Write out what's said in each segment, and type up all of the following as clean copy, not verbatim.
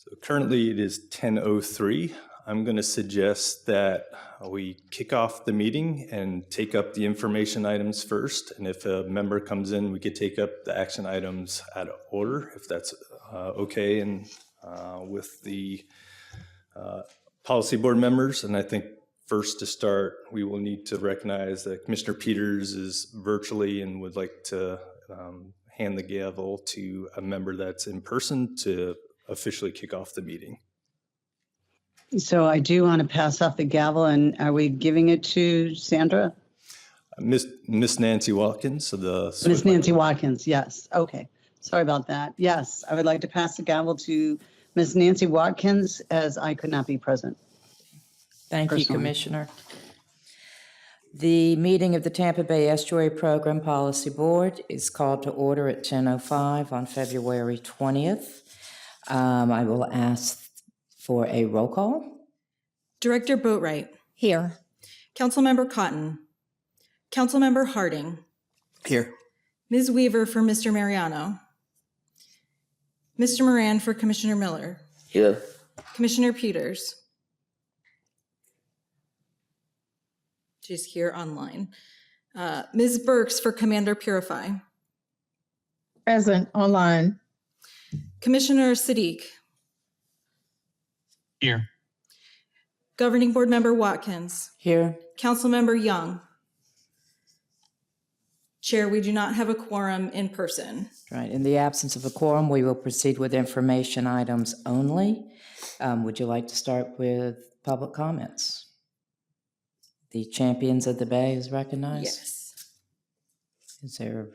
So currently it is 10:03. I'm going to suggest that we kick off the meeting and take up the information items first. And if a member comes in, we could take up the action items out of order, if that's okay, and with the policy board members. And I think first to start, we will need to recognize that Commissioner Peters is virtually and would like to hand the gavel to a member that's in person to officially kick off the meeting. So I do want to pass off the gavel, and are we giving it to Sandra? Miss Nancy Watkins of the... Miss Nancy Watkins, yes. Okay. Sorry about that. Yes, I would like to pass the gavel to Miss Nancy Watkins, as I could not be present. Thank you, Commissioner. The meeting of the Tampa Bay Estuary Program Policy Board is called to order at 10:05 on February 20th. I will ask for a roll call. Director Boatwright. Here. Councilmember Cotton. Councilmember Harding. Here. Ms. Weaver for Mr. Mariano. Mr. Moran for Commissioner Miller. Here. Commissioner Peters. She's here online. Ms. Burks for Commander Purify. Present online. Commissioner Siddiq. Here. Governing Board Member Watkins. Here. Councilmember Young. Chair, we do not have a quorum in person. Right. In the absence of a quorum, we will proceed with information items only. Would you like to start with public comments? The Champions of the Bay is recognized. Yes. Is there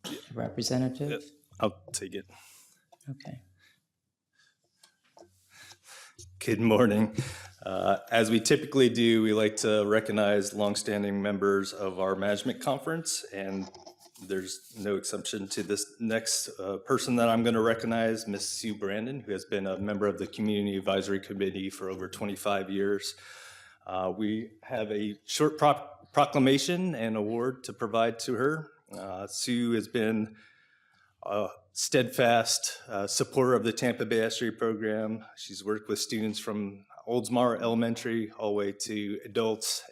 a representative? Yep, I'll take it. Okay. Good morning. As we typically do, we like to recognize longstanding members of our management conference, and there's no exception to this next person that I'm going to recognize, Ms. Sue Brandon, who has been a member of the Community Advisory Committee for over 25 years. We have a short proclamation and award to provide to her. Sue has been a steadfast supporter of the Tampa Bay Estuary Program. She's worked with students from Oldsmar Elementary all the way to adults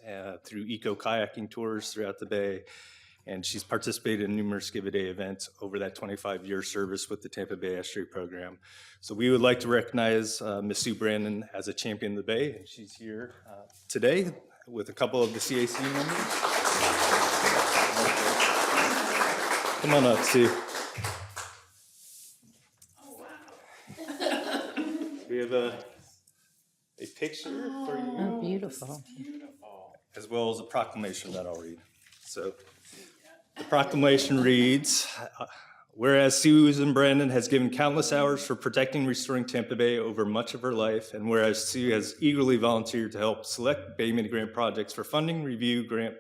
through eco-kayaking tours throughout the Bay. And she's participated in numerous Give a Day events over that 25-year service with the Tampa Bay Estuary Program. So we would like to recognize Ms. Sue Brandon as a champion of the Bay. And she's here today with a couple of the CAC members. Come on up, Sue. We have a picture for you. Oh, beautiful. As well as a proclamation that I'll read. So the proclamation reads, whereas Susan Brandon has given countless hours for protecting and restoring Tampa Bay over much of her life, and whereas Sue has eagerly volunteered to help select Bay Mini Grant projects for funding, review grant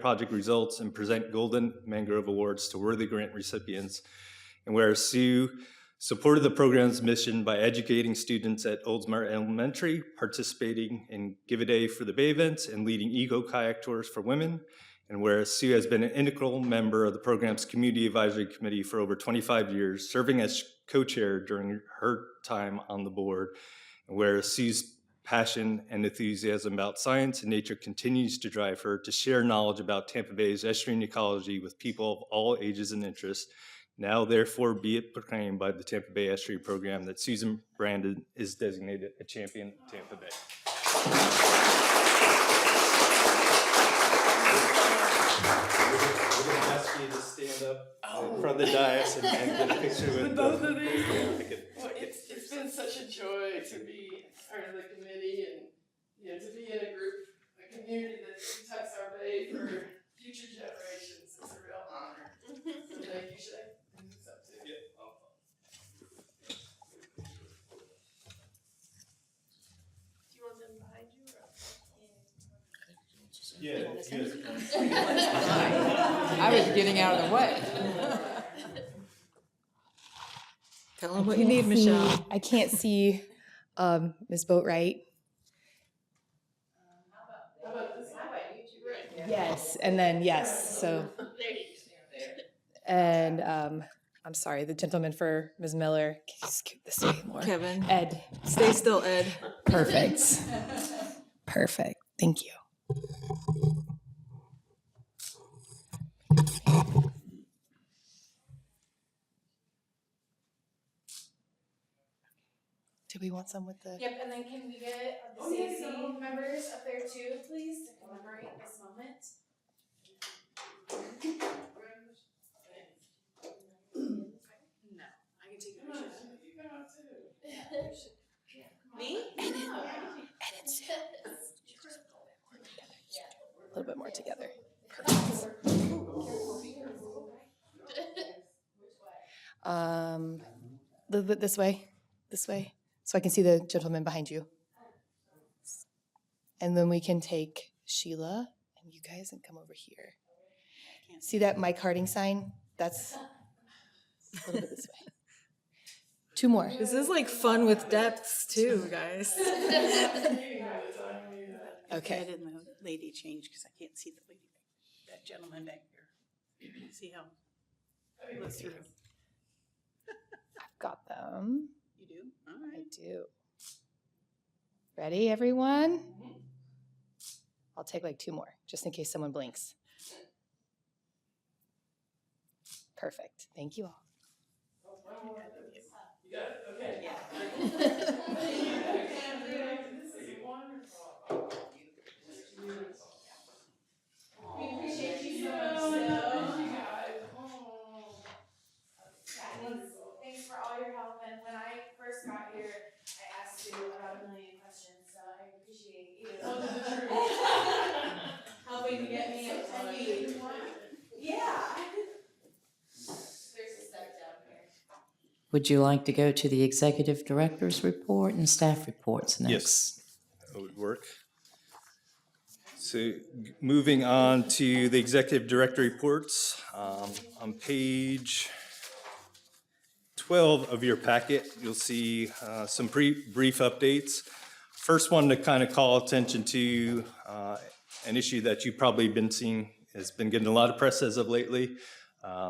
project results, and present Golden Mangrove Awards to worthy grant recipients, and whereas Sue supported the program's mission by educating students at Oldsmar Elementary, participating in Give a Day for the Bay events, and leading eco-kayak tours for women. And whereas Sue has been an integral member of the program's Community Advisory Committee for over 25 years, serving as co-chair during her time on the board. And whereas Sue's passion and enthusiasm about science and nature continues to drive her to share knowledge about Tampa Bay's estuarine ecology with people of all ages and interests. Now, therefore, be it proclaimed by the Tampa Bay Estuary Program that Susan Brandon is designated a champion of Tampa Bay. We're going to ask you to stand up in front of the dais and get a picture with both of these. Well, it's been such a joy to be part of the committee and to be in a group, a community that protects our bay for future generations. It's a real honor. So thank you, Shay. Yeah, yes. I was getting out of the way. Tell them what you need, Michelle. I can't see Ms. Boatwright. How about this? How about you two? Right. Yes, and then yes, so. There you stand there. And I'm sorry, the gentleman for Ms. Miller. Can you scoot this way more? Kevin. Ed. Stay still, Ed. Perfect. Perfect. Thank you. Do we want some with the? Yep, and then can we get the CAC members up there too, please, to commemorate this moment? No, I can take a picture. You got to. Me? A little bit more together. A little bit this way, so I can see the gentleman behind you. And then we can take Sheila and you guys and come over here. See that Mike Harding sign? That's a little bit this way. Two more. This is like fun with depths too, guys. Okay. Ed and the lady change because I can't see the lady, that gentleman back there. See how it looks through. I've got them. You do? All I right. do. Ready, everyone? I'll take like two more, just in case someone blinks. Perfect. Thank you all. You got it? Okay. This is wonderful. We appreciate you so Yeah, much. thank you guys. Oh. Thanks for all your help, and when I first got here, I asked you about 1 million questions, so I appreciate you. Oh, this is true. Helping to get me up to speed. Yeah. There's a step down here. Would you like to go to the executive director's report and staff reports next? Yes, that would work. So moving on to the executive director reports, on page 12 of your packet, you'll see some brief updates. First one to kind of call attention to an issue that you've probably been seeing, has been getting a lot of press as of lately.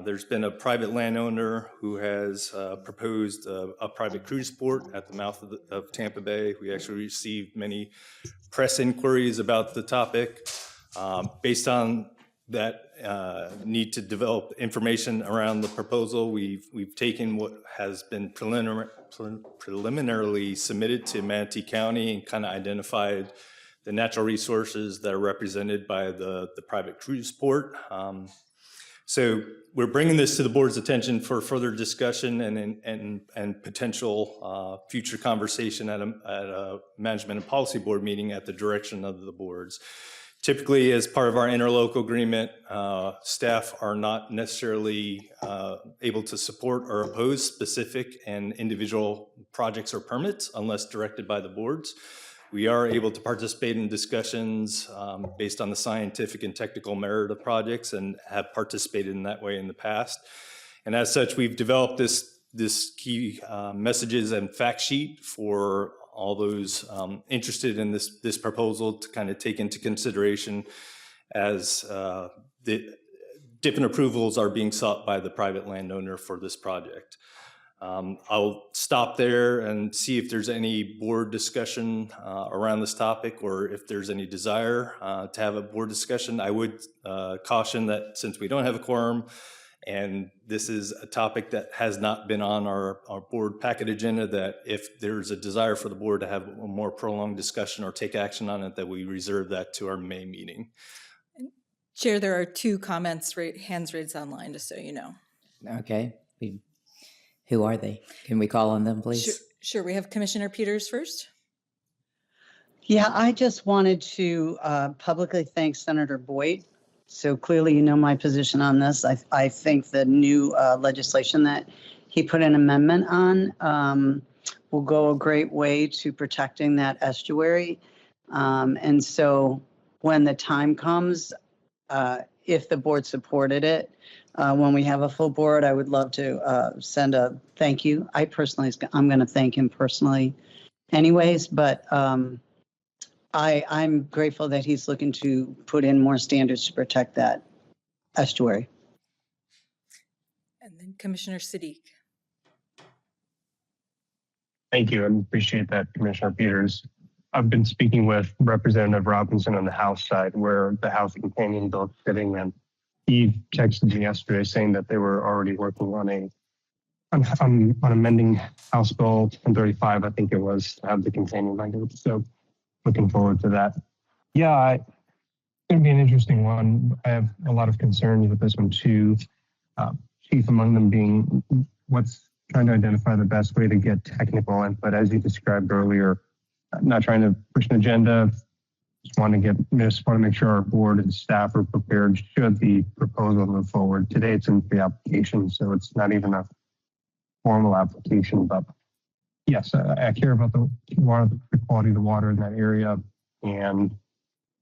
There's been a private landowner who has proposed a private cruise port at the mouth of Tampa Bay. We actually received many press inquiries about the topic. Based on that need to develop information around the proposal, we've taken what has been preliminarily submitted to Manatee County and kind of identified the natural resources that are represented by the private cruise port. So we're bringing this to the board's attention for further discussion and potential future conversation at a management and policy board meeting at the direction of the boards. Typically, as part of our interlocal agreement, staff are not necessarily able to support or oppose specific and individual projects or permits unless directed by the boards. We are able to participate in discussions based on the scientific and technical merit of projects and have participated in that way in the past. And as such, we've developed this key messages and fact sheet for all those interested in this proposal to kind of take into consideration as the different approvals are being sought by the private landowner for this project. I'll stop there and see if there's any board discussion around this topic, or if there's any desire to have a board discussion. I would caution that since we don't have a quorum, and this is a topic that has not been on our board packet agenda, that if there's a desire for the board to have a more prolonged discussion or take action on it, that we reserve that to our May meeting. Chair, there are two comments, hands raised online, just so you know. Okay. Who are they? Can we call on them, please? Sure, we have Commissioner Peters first. Yeah, I just wanted to publicly thank Senator Boyd. So clearly, you know my position on this. I think the new legislation that he put an amendment on will go a great way to protecting that estuary. And so when the time comes, if the board supported it, when we have a full board, I would love to send a thank you. I'm going to thank him personally anyways, but I'm grateful that he's looking to put in more standards to protect that estuary. And And then Commissioner Siddiq. Thank you, and appreciate that, Commissioner Peters. I've been speaking with Representative Robinson on the House side, where the House companion bill is sitting, and he texted me yesterday saying that they were already working on amending House Bill 1035, I think it was, to have the companion language. So looking forward to that. Yeah, it's going to be an interesting one. I have a lot of concerns with this one too. Chief among them being what's trying to identify the best way to get technical input, as you described earlier. Not trying to push an agenda. Just want to make sure our board and staff are prepared should the proposal move forward. Today it's in pre-application, so it's not even a formal application. But yes, I care about the water, the quality of the water in that area, and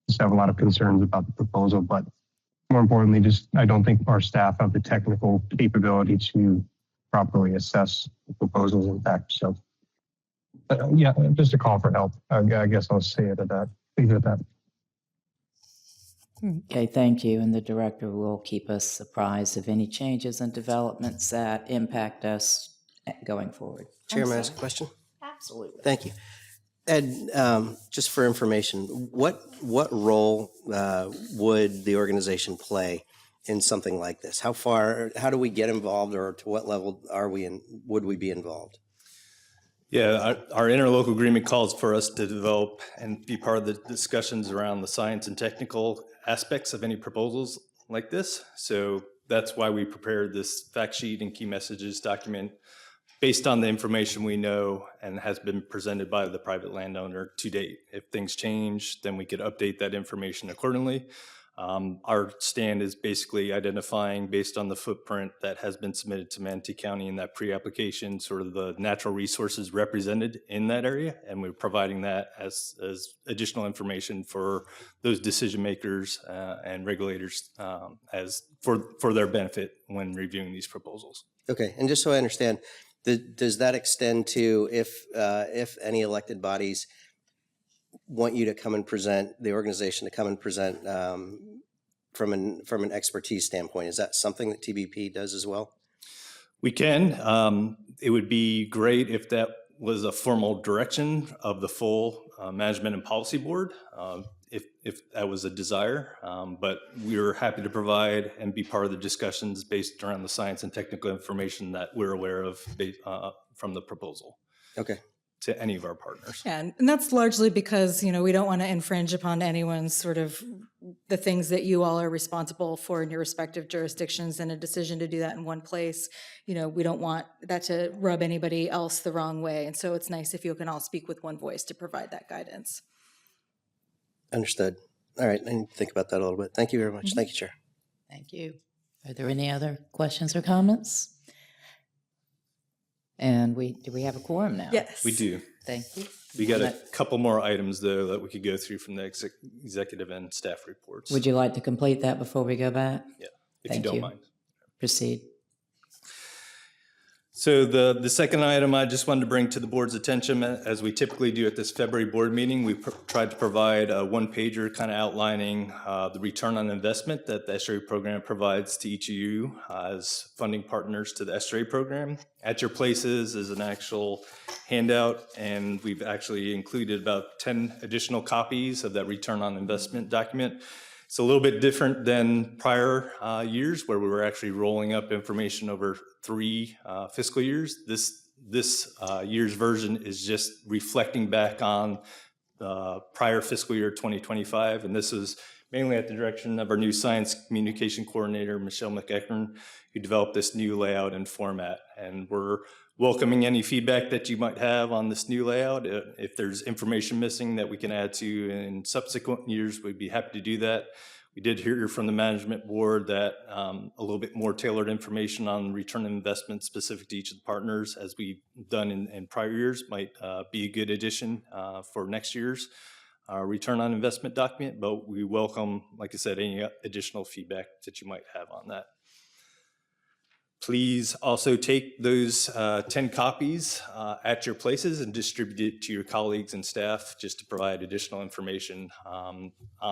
just have a lot of concerns about the proposal. But more importantly, I don't think our staff have the technical capability to properly assess the proposals in fact. So yeah, just a call for help. I guess I'll say it at that. Leave it at that. Okay, thank you. And the director will keep us apprised of any changes and developments that impact us going forward. Chair, may I ask a question? Absolutely. Thank you. Ed, just for information, what role would the organization play in something like this? How do we get involved, or to what level would we be involved? Yeah, our interlocal agreement calls for us to develop and be part of the discussions around the science and technical aspects of any proposals like this. So that's why we prepared this fact sheet and key messages document based on the information we know and has been presented by the private landowner to date. If things change, then we could update that information accordingly. Our stand is basically identifying, based on the footprint that has been submitted to Manatee County in that pre-application, sort of the natural resources represented in that area, and we're providing that as additional information for those decision makers and regulators as for their benefit when reviewing these proposals. Okay, and just so I understand, does that extend to if any elected bodies want you to come and present, the organization to come and present from an expertise standpoint? Is that something that TBP does as well? We can. It would be great if that was a formal direction of the full management and policy board, if that was a desire. But we're happy to provide and be part of the discussions based around the science and technical information that we're aware of from the proposal. Okay. To any of our partners. Yeah, and that's largely because, we don't want to infringe upon anyone's sort of the things that you all are responsible for in your respective jurisdictions, and a decision to do that in one place. We don't want that to rub anybody else the wrong way. And so it's nice if you can all speak with one voice to provide that guidance. Understood. All right, I need to think about that a little bit. Thank you very much. Thank you, Chair. Thank you. Are there any other questions or comments? And do we have a quorum now? Yes. We do. Thank you. We got a couple more items, though, that we could go through from the executive and staff reports. Would you like to complete that before we go back? Yeah, if Thank you don't you. mind. Proceed. So the second item I just wanted to bring to the board's attention, as we typically do at this February board meeting, we tried to provide a one-pager kind of outlining the return on investment that the SRA program provides to each of you as funding partners to the SRA program. At your places is an actual handout, and we've actually included about 10 additional copies of that return on investment document. It's a little bit different than prior years where we were actually rolling up information over 3 fiscal years. This year's version is just reflecting back on prior fiscal year 2025, and this is mainly at the direction of our new science communication coordinator, Michelle McEachern, who developed this new layout and format. And we're welcoming any feedback that you might have on this new layout. If there's information missing that we can add to in subsequent years, we'd be happy to do that. We did hear from the management board that a little bit more tailored information on return on investment specific to each of the partners, as we've done in prior years, might be a good addition for next year's return on investment document. But we welcome, like I said, any additional feedback that you might have on that. Please also take those 10 copies at your places and distribute it to your colleagues and staff, just to provide additional information on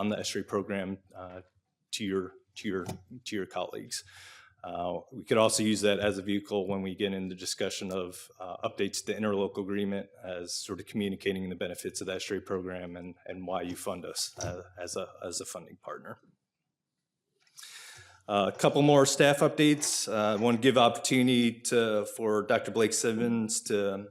the SRA program to your colleagues. We could also use that as a vehicle when we get into discussion of updates to the interlocal agreement, as sort of communicating the benefits of the estuary program and why you fund us as a funding partner. A couple more staff updates. I want to give opportunity for Dr. Blake Simmons to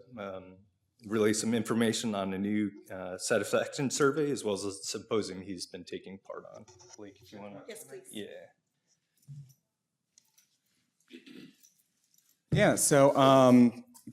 relay some information on a new satisfaction survey, as well as a symposium he's been taking part on. Blake, if you want to. Yes, please. Yeah. Yeah, so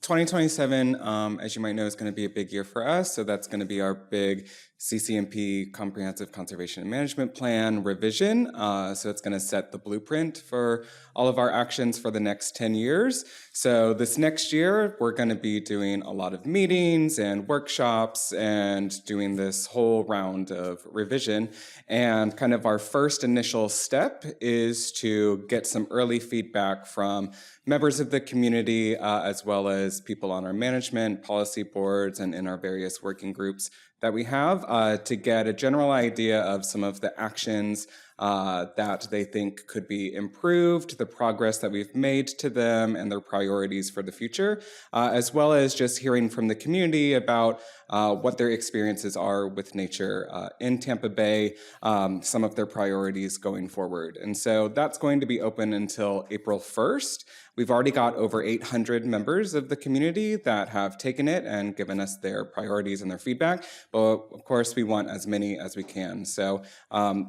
2027, as you might know, is going to be a big year for us. So that's going to be our big CCMP Comprehensive Conservation and Management Plan revision. So it's going to set the blueprint for all of our actions for the next 10 years. So this next year, we're going to be doing a lot of meetings and workshops and doing this whole round of revision. And kind of our first initial step is to get some early feedback from members of the community, as well as people on our management, policy boards, and in our various working groups that we have, to get a general idea of some of the actions that they think could be improved, the progress that we've made to them, and their priorities for the future, as well as just hearing from the community about what their experiences are with nature in Tampa Bay, some of their priorities going forward. And so that's going to be open until April 1st. We've already got over 800 members of the community that have taken it and given us their priorities and their feedback, but of course we want as many as we can. So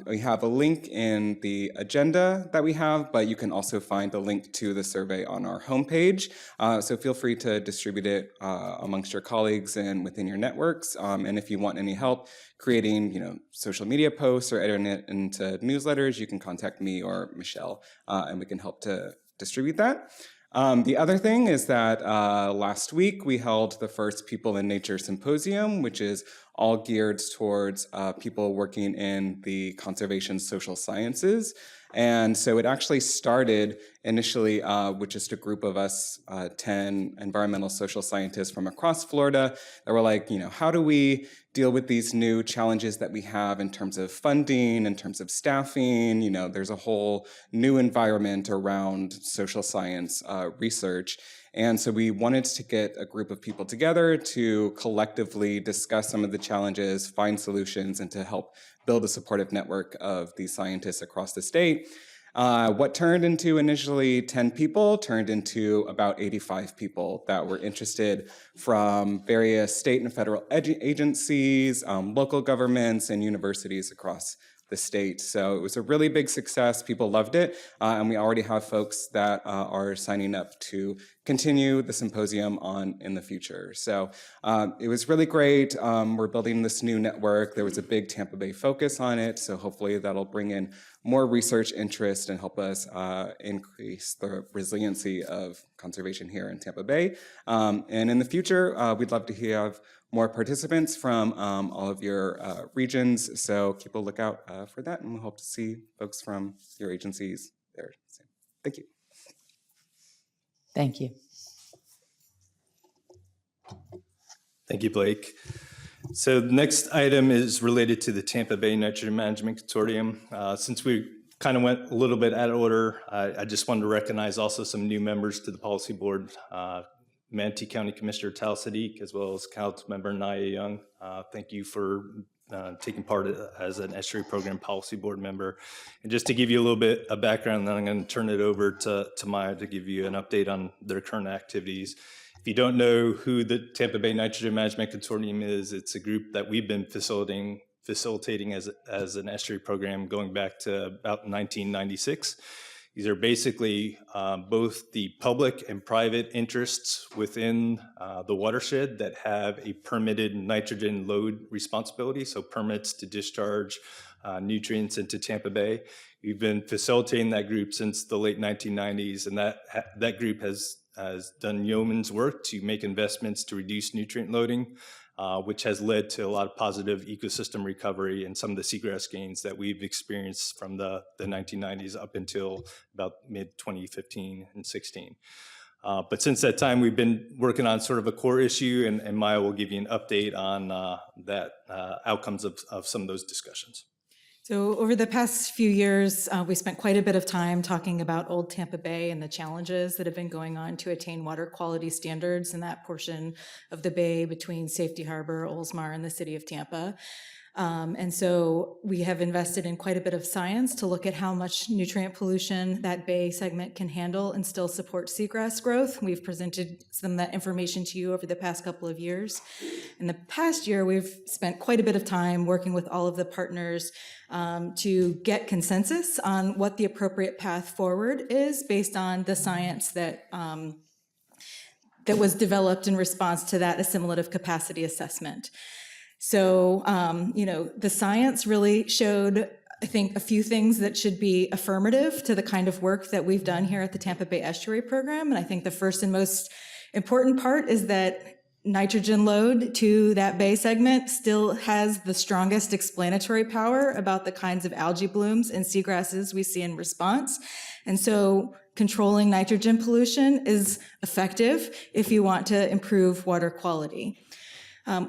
we have a link in the agenda that we have, but you can also find the link to the survey on our homepage. So feel free to distribute it amongst your colleagues and within your networks. And if you want any help creating, social media posts or editing it into newsletters, you can contact me or Michelle, and we can help to distribute that. The other thing is that last week we held the first People in Nature Symposium, which is all geared towards people working in the conservation social sciences. And so it actually started initially with just a group of us, 10 environmental social scientists from across Florida that were like, how do we deal with these new challenges that we have in terms of funding, in terms of staffing? There's a whole new environment around social science research. And so we wanted to get a group of people together to collectively discuss some of the challenges, find solutions, and to help build a supportive network of these scientists across the state. What turned into initially 10 people turned into about 85 people that were interested from various state and federal agencies, local governments, and universities across the state. So it was a really big success. People loved it. And we already have folks that are signing up to continue the symposium on in the future. So it was really great. We're building this new network. There was a big Tampa Bay focus on it. So hopefully that'll bring in more research interest and help us increase the resiliency of conservation here in Tampa Bay. And in the future, we'd love to have more participants from all of your regions. So keep a lookout for that, and we hope to see folks from your agencies there soon. Thank you. Thank you. Thank you, Blake. So the next item is related to the Tampa Bay Nitrogen Management Consortium. Since we kind of went a little bit out of order, I just wanted to recognize also some new members to the policy board. Manatee County Commissioner Tal Sadiq, as well as Council Member Naya Young. Thank you for taking part as an estuary program policy board member. And just to give you a little bit of background, then I'm going to turn it over to Maya to give you an update on their current activities. If you don't know who the Tampa Bay Nitrogen Management Consortium is, it's a group that we've been facilitating as an estuary program going back to about 1996. These are basically both the public and private interests within the watershed that have a permitted nitrogen load responsibility, so permits to discharge nutrients into Tampa Bay. We've been facilitating that group since the late 1990s, and that group has done yeoman's work to make investments to reduce nutrient loading, which has led to a lot of positive ecosystem recovery and some of the seagrass gains that we've experienced from the 1990s up until about mid-2015 and 16. But since that time, we've been working on sort of a core issue, and Maya will give you an update on that outcomes of some of those discussions. So over the past few years, we spent quite a bit of time talking about Old Tampa Bay and the challenges that have been going on to attain water quality standards in that portion of the bay between Safety Harbor, Oldsmar, and the city of Tampa. And so we have invested in quite a bit of science to look at how much nutrient pollution that bay segment can handle and still support seagrass growth. We've presented some of that information to you over the past couple of years. In the past year, we've spent quite a bit of time working with all of the partners to get consensus on what the appropriate path forward is based on the science that that was developed in response to that assimilative capacity assessment. So, the science really showed, I think, a few things that should be affirmative to the kind of work that we've done here at the Tampa Bay Estuary Program. And I think the first and most important part is that nitrogen load to that bay segment still has the strongest explanatory power about the kinds of algae blooms and seagrasses we see in response. And so controlling nitrogen pollution is effective if you want to improve water quality.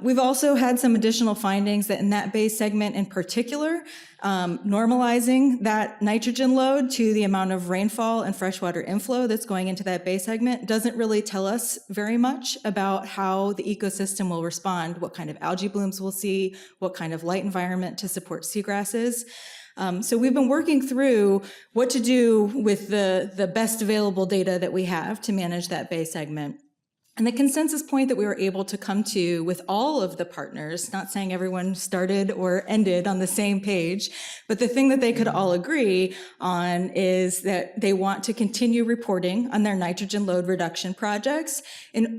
We've also had some additional findings that in that bay segment in particular, normalizing that nitrogen load to the amount of rainfall and freshwater inflow that's going into that bay segment doesn't really tell us very much about how the ecosystem will respond, what kind of algae blooms we'll see, what kind of light environment to support seagrasses. So we've been working through what to do with the best available data that we have to manage that bay segment. And the consensus point that we were able to come to with all of the partners, not saying everyone started or ended on the same page, but the thing that they could all agree on is that they want to continue reporting on their nitrogen load reduction projects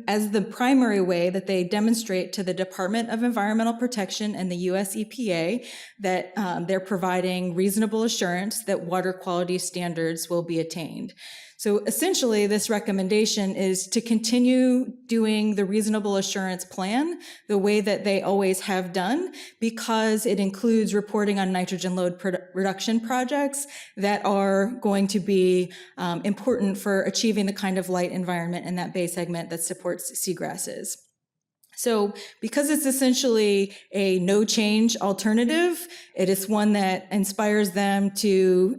as the primary way that they demonstrate to the Department of Environmental Protection and the US EPA that they're providing reasonable assurance that water quality standards will be attained. So essentially, this recommendation is to continue doing the reasonable assurance plan the way that they always have done, because it includes reporting on nitrogen load reduction projects that are going to be important for achieving the kind of light environment in that bay segment that supports seagrasses. So because it's essentially a no change alternative, it is one that inspires them to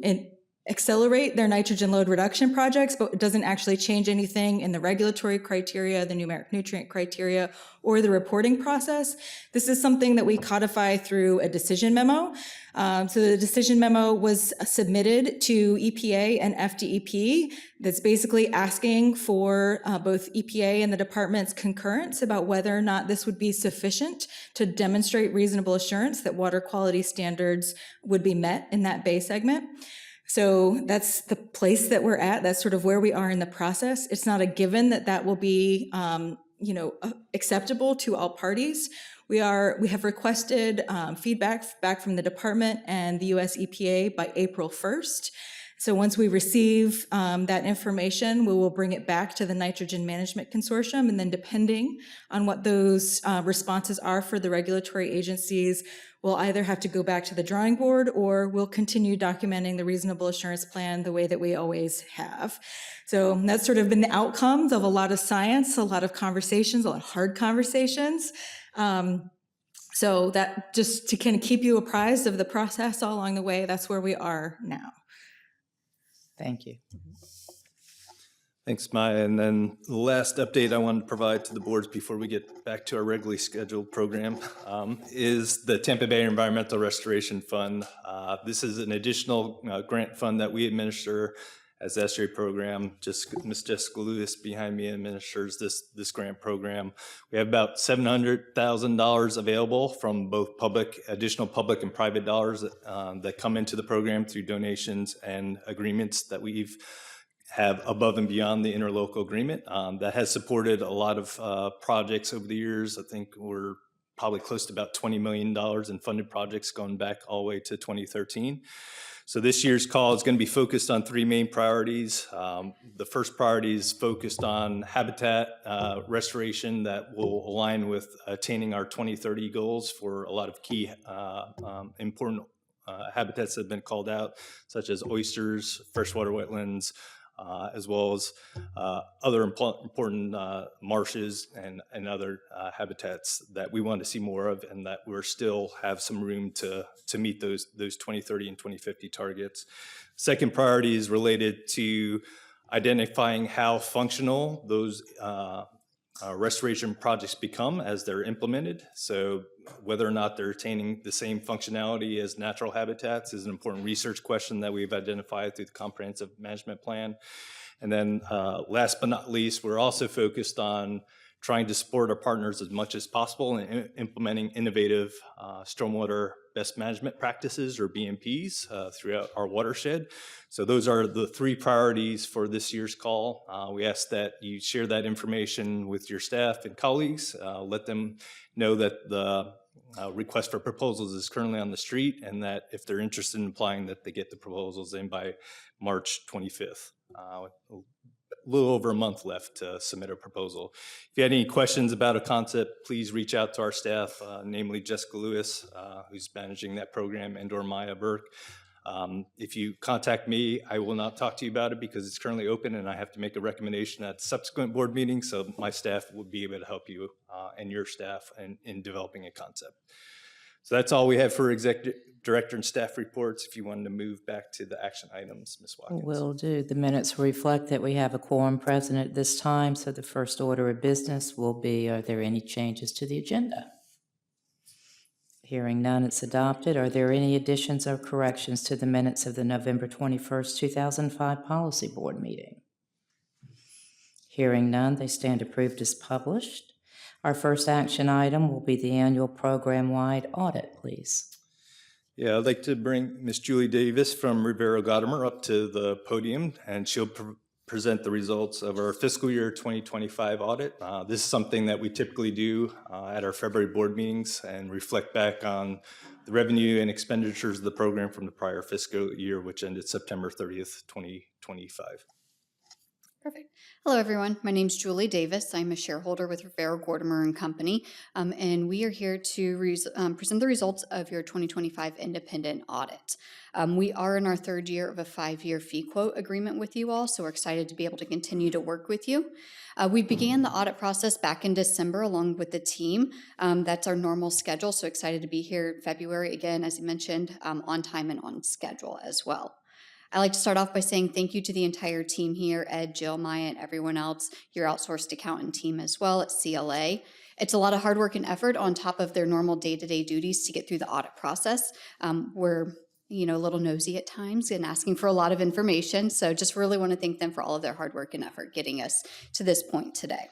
accelerate their nitrogen load reduction projects, but it doesn't actually change anything in the regulatory criteria, the numeric nutrient criteria, or the reporting process. This is something that we codify through a decision memo. So the decision memo was submitted to EPA and FDEP that's basically asking for both EPA and the department's concurrence about whether or not this would be sufficient to demonstrate reasonable assurance that water quality standards would be met in that bay segment. So that's the place that we're at. That's sort of where we are in the process. It's not a given that that will be, acceptable to all parties. We have requested feedback back from the department and the US EPA by April 1st. So once we receive that information, we will bring it back to the Nitrogen Management Consortium, and then depending on what those responses are for the regulatory agencies, we'll either have to go back to the drawing board or we'll continue documenting the reasonable assurance plan the way that we always have. So that's sort of been the outcomes of a lot of science, a lot of conversations, a lot of hard conversations. So that just to kind of keep you apprised of the process all along the way, that's where we are now. Thank you. Thanks, Maya. And then the last update I wanted to provide to the boards before we get back to our regularly scheduled program is the Tampa Bay Environmental Restoration Fund. This is an additional grant fund that we administer as the estuary program. Ms. Jessica Lewis behind me administers this grant program. We have about $700,000 available from both additional public and private dollars that come into the program through donations and agreements that we've have above and beyond the interlocal agreement. That has supported a lot of projects over the years. I think we're probably close to about $20 million in funded projects going back all the way to 2013. So this year's call is going to be focused on three main priorities. The first priority is focused on habitat restoration that will align with attaining our 2030 goals for a lot of key important habitats that have been called out, such as oysters, freshwater wetlands, as well as other important marshes and other habitats that we want to see more of, and that we're still have some room to meet those 2030 and 2050 targets. Second priority is related to identifying how functional those restoration projects become as they're implemented. So whether or not they're attaining the same functionality as natural habitats is an important research question that we've identified through the comprehensive management plan. And then last but not least, we're also focused on trying to support our partners as much as possible in implementing innovative stormwater best management practices, or BMPs, throughout our watershed. So those are the three priorities for this year's call. We ask that you share that information with your staff and colleagues. Let them know that the request for proposals is currently on the street, and that if they're interested in applying, that they get the proposals in by March 25th. A little over a month left to submit a proposal. If you had any questions about a concept, please reach out to our staff, namely Jessica Lewis, who's managing that program, and/or Maya Burke. If you contact me, I will not talk to you about it because it's currently open and I have to make a recommendation at subsequent board meetings, so my staff will be able to help you and your staff in developing a concept. So that's all we have for executive director and staff reports. If you wanted to move back to the action items, Ms. Watkins. Will do. The minutes reflect that we have a quorum present at this time, so the first order of business will be, are there any changes to the agenda? Hearing none, it's adopted. Are there any additions or corrections to the minutes of the November 21st, 2005 Policy Board meeting? Hearing none, they stand approved as published. Our first action item will be the annual program-wide audit, please. Yeah, I'd like to bring Ms. Julie Davis from Rivera Gottimer up to the podium, and she'll present the results of our fiscal year 2025 audit. This is something that we typically do at our February board meetings and reflect back on the revenue and expenditures of the program from the prior fiscal year, which ended September 30th, 2025. Perfect. Hello, everyone. My name's Julie Davis. I'm a shareholder with Rivera Gottimer and Company, and we are here to present the results of your 2025 independent audit. We are in our third year of a 5-year fee quote agreement with you all, so we're excited to be able to continue to work with you. We began the audit process back in December along with the team. That's our normal schedule, so excited to be here in February again, as you mentioned, on time and on schedule as well. I'd like to start off by saying thank you to the entire team here, Ed, Jill, Maya, and everyone else, your outsourced accountant team as well at CLA. It's a lot of hard work and effort on top of their normal day-to-day duties to get through the audit process. We're a little nosy at times and asking for a lot of information, so just really want to thank them for all of their hard work and effort getting us to this point today.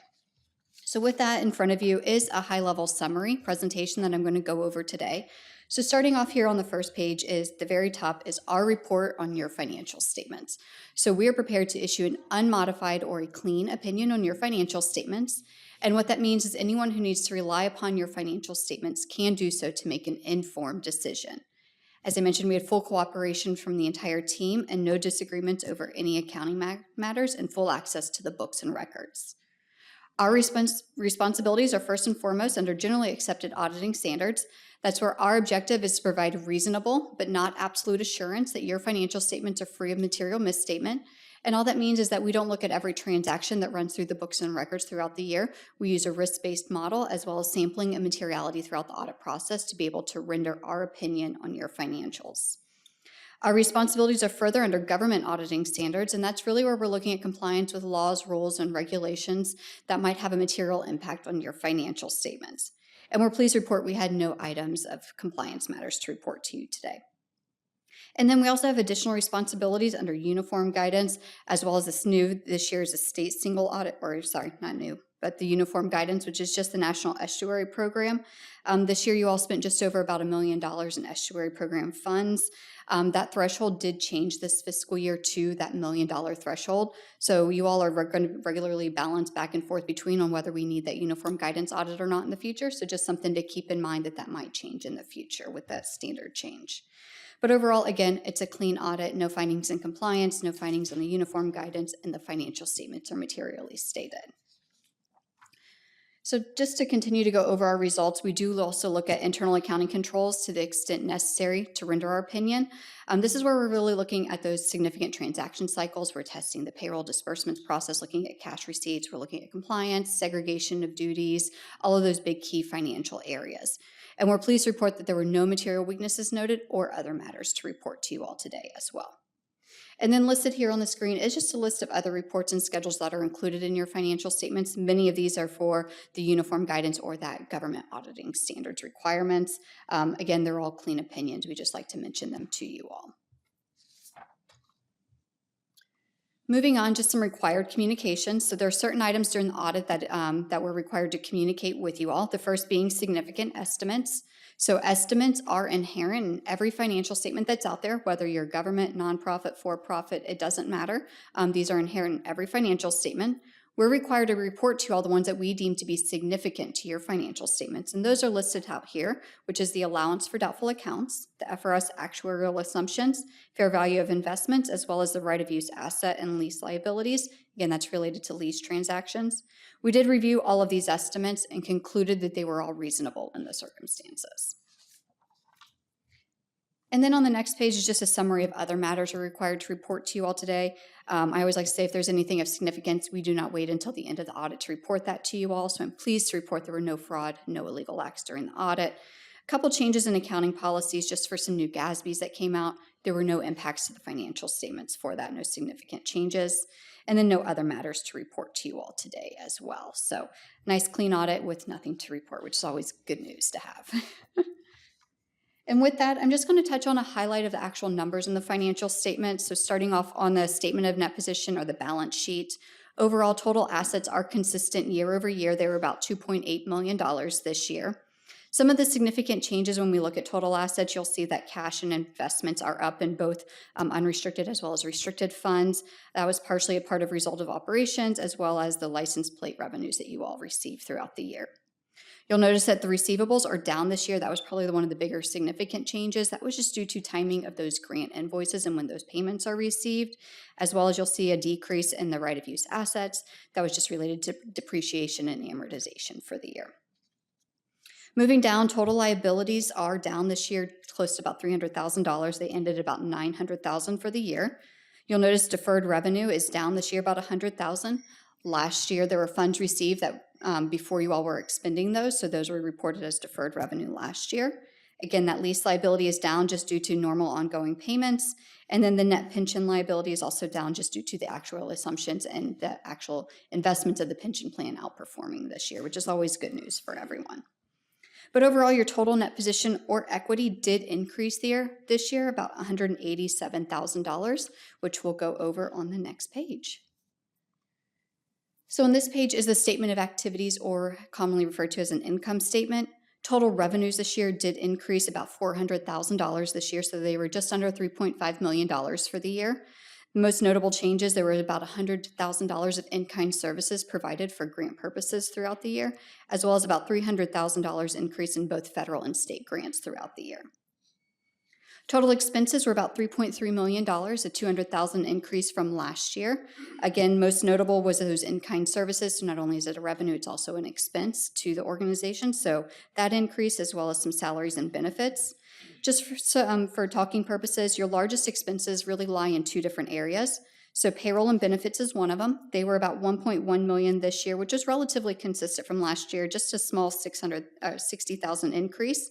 So with that in front of you is a high-level summary presentation that I'm going to go over today. So starting off here on the first page is the very top is our report on your financial statements. So we are prepared to issue an unmodified or a clean opinion on your financial statements. And what that means is anyone who needs to rely upon your financial statements can do so to make an informed decision. As I mentioned, we had full cooperation from the entire team and no disagreements over any accounting matters and full access to the books and records. Our responsibilities are first and foremost under generally accepted auditing standards. That's where our objective is to provide reasonable but not absolute assurance that your financial statements are free of material misstatement. And all that means is that we don't look at every transaction that runs through the books and records throughout the year. We use a risk-based model as well as sampling and materiality throughout the audit process to be able to render our opinion on your financials. Our responsibilities are further under government auditing standards, and that's really where we're looking at compliance with laws, rules, and regulations that might have a material impact on your financial statements. And we're pleased to report we had no items of compliance matters to report to you today. And then we also have additional responsibilities under uniform guidance, as well as this year is a state single audit, not new, but the uniform guidance, which is just the National Estuary Program. This year you all spent just over about $1 million in estuary program funds. That threshold did change this fiscal year to that $1 million threshold. So you all are going to regularly balance back and forth between on whether we need that uniform guidance audit or not in the future. So just something to keep in mind that might change in the future with that standard change. But overall, again, it's a clean audit, no findings in compliance, no findings on the uniform guidance, and the financial statements are materially stated. So just to continue to go over our results, we do also look at internal accounting controls to the extent necessary to render our opinion. This is where we're really looking at those significant transaction cycles. We're testing the payroll disbursements process, looking at cash receipts. We're looking at compliance, segregation of duties, all of those big key financial areas. And we're pleased to report that there were no material weaknesses noted or other matters to report to you all today as well. And then listed here on the screen is just a list of other reports and schedules that are included in your financial statements. Many of these are for the uniform guidance or that government auditing standards requirements. Again, they're all clean opinions. We just like to mention them to you all. Moving on, just some required communications. So there are certain items during the audit that, that we're required to communicate with you all. The first being significant estimates. So estimates are inherent in every financial statement that's out there, whether you're government, nonprofit, for-profit, it doesn't matter. These are inherent in every financial statement. We're required to report to you all the ones that we deem to be significant to your financial statements. And those are listed out here, which is the allowance for doubtful accounts, the FRS actuarial assumptions, fair value of investments, as well as the right of use asset and lease liabilities. Again, that's related to lease transactions. We did review all of these estimates and concluded that they were all reasonable in the circumstances. And then on the next page is just a summary of other matters we're required to report to you all today. I always like to say if there's anything of significance, we do not wait until the end of the audit to report that to you all. So I'm pleased to report there were no fraud, no illegal acts during the audit. A couple changes in accounting policies just for some new GASBs that came out. There were no impacts to the financial statements for that, no significant changes. And then no other matters to report to you all today as well. So nice clean audit with nothing to report, which is always good news to have. And with that, I'm just going to touch on a highlight of the actual numbers in the financial statement. So starting off on the statement of net position or the balance sheet, overall total assets are consistent year over year. They were about $2.8 million this year. Some of the significant changes when we look at total assets, you'll see that cash and investments are up in both unrestricted as well as restricted funds. That was partially a part of result of operations as well as the license plate revenues that you all received throughout the year. You'll notice that the receivables are down this year. That was probably one of the bigger significant changes. That was just due to timing of those grant invoices and when those payments are received, as well as you'll see a decrease in the right of use assets. That was just related to depreciation and amortization for the year. Moving down, total liabilities are down this year close to about $300,000. They ended at about $900,000 for the year. You'll notice deferred revenue is down this year about $100,000. Last year, there were funds received that before you all were expending those, so those were reported as deferred revenue last year. Again, that lease liability is down just due to normal ongoing payments, and then the net pension liability is also down just due to the actual assumptions and the actual investments of the pension plan outperforming this year, which is always good news for everyone. But overall, your total net position or equity did increase this year, about $187,000, which we'll go over on the next page. So on this page is the statement of activities, or commonly referred to as an income statement. Total revenues this year did increase about $400,000 this year, so they were just under $3.5 million for the year. The most notable changes, there were about $100,000 of in-kind services provided for grant purposes throughout the year, as well as about $300,000 increase in both federal and state grants throughout the year. Total expenses were about $3.3 million, a $200,000 increase from last year. Again, most notable was those in-kind services. So not only is it a revenue, it's also an expense to the organization. So that increase, as well as some salaries and benefits. Just for talking purposes, your largest expenses really lie in two different areas. So payroll and benefits is one of them. They were about $1.1 million this year, which is relatively consistent from last year, just a small $60,000 increase.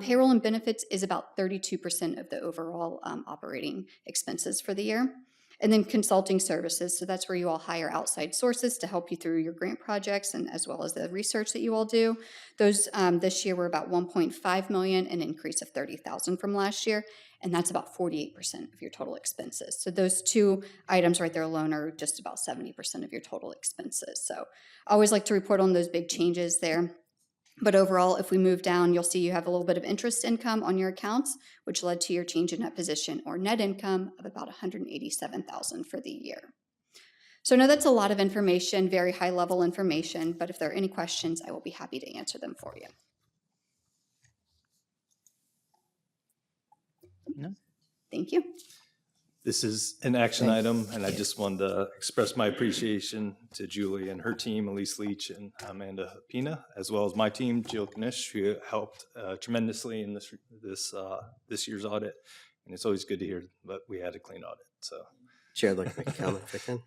Payroll and benefits is about 32% of the overall operating expenses for the year. And then consulting services, so that's where you all hire outside sources to help you through your grant projects and as well as the research that you all do. Those this year were about $1.5 million, an increase of $30,000 from last year, and that's about 48% of your total expenses. So those two items right there alone are just about 70% of your total expenses. So I always like to report on those big changes there. But overall, if we move down, you'll see you have a little bit of interest income on your accounts, which led to your change in net position or net income of about $187,000 for the year. So I know that's a lot of information, very high level information, but if there are any questions, I will be happy to answer them for you. No. Thank you. This is an action item, and I just wanted to express my appreciation to Julie and her team, Elise Leach and Amanda Pina, as well as my team, Jill Knish, who helped tremendously in this year's audit. And it's always good to hear that we had a clean audit. So, Chair, I'd like to make a comment if I can.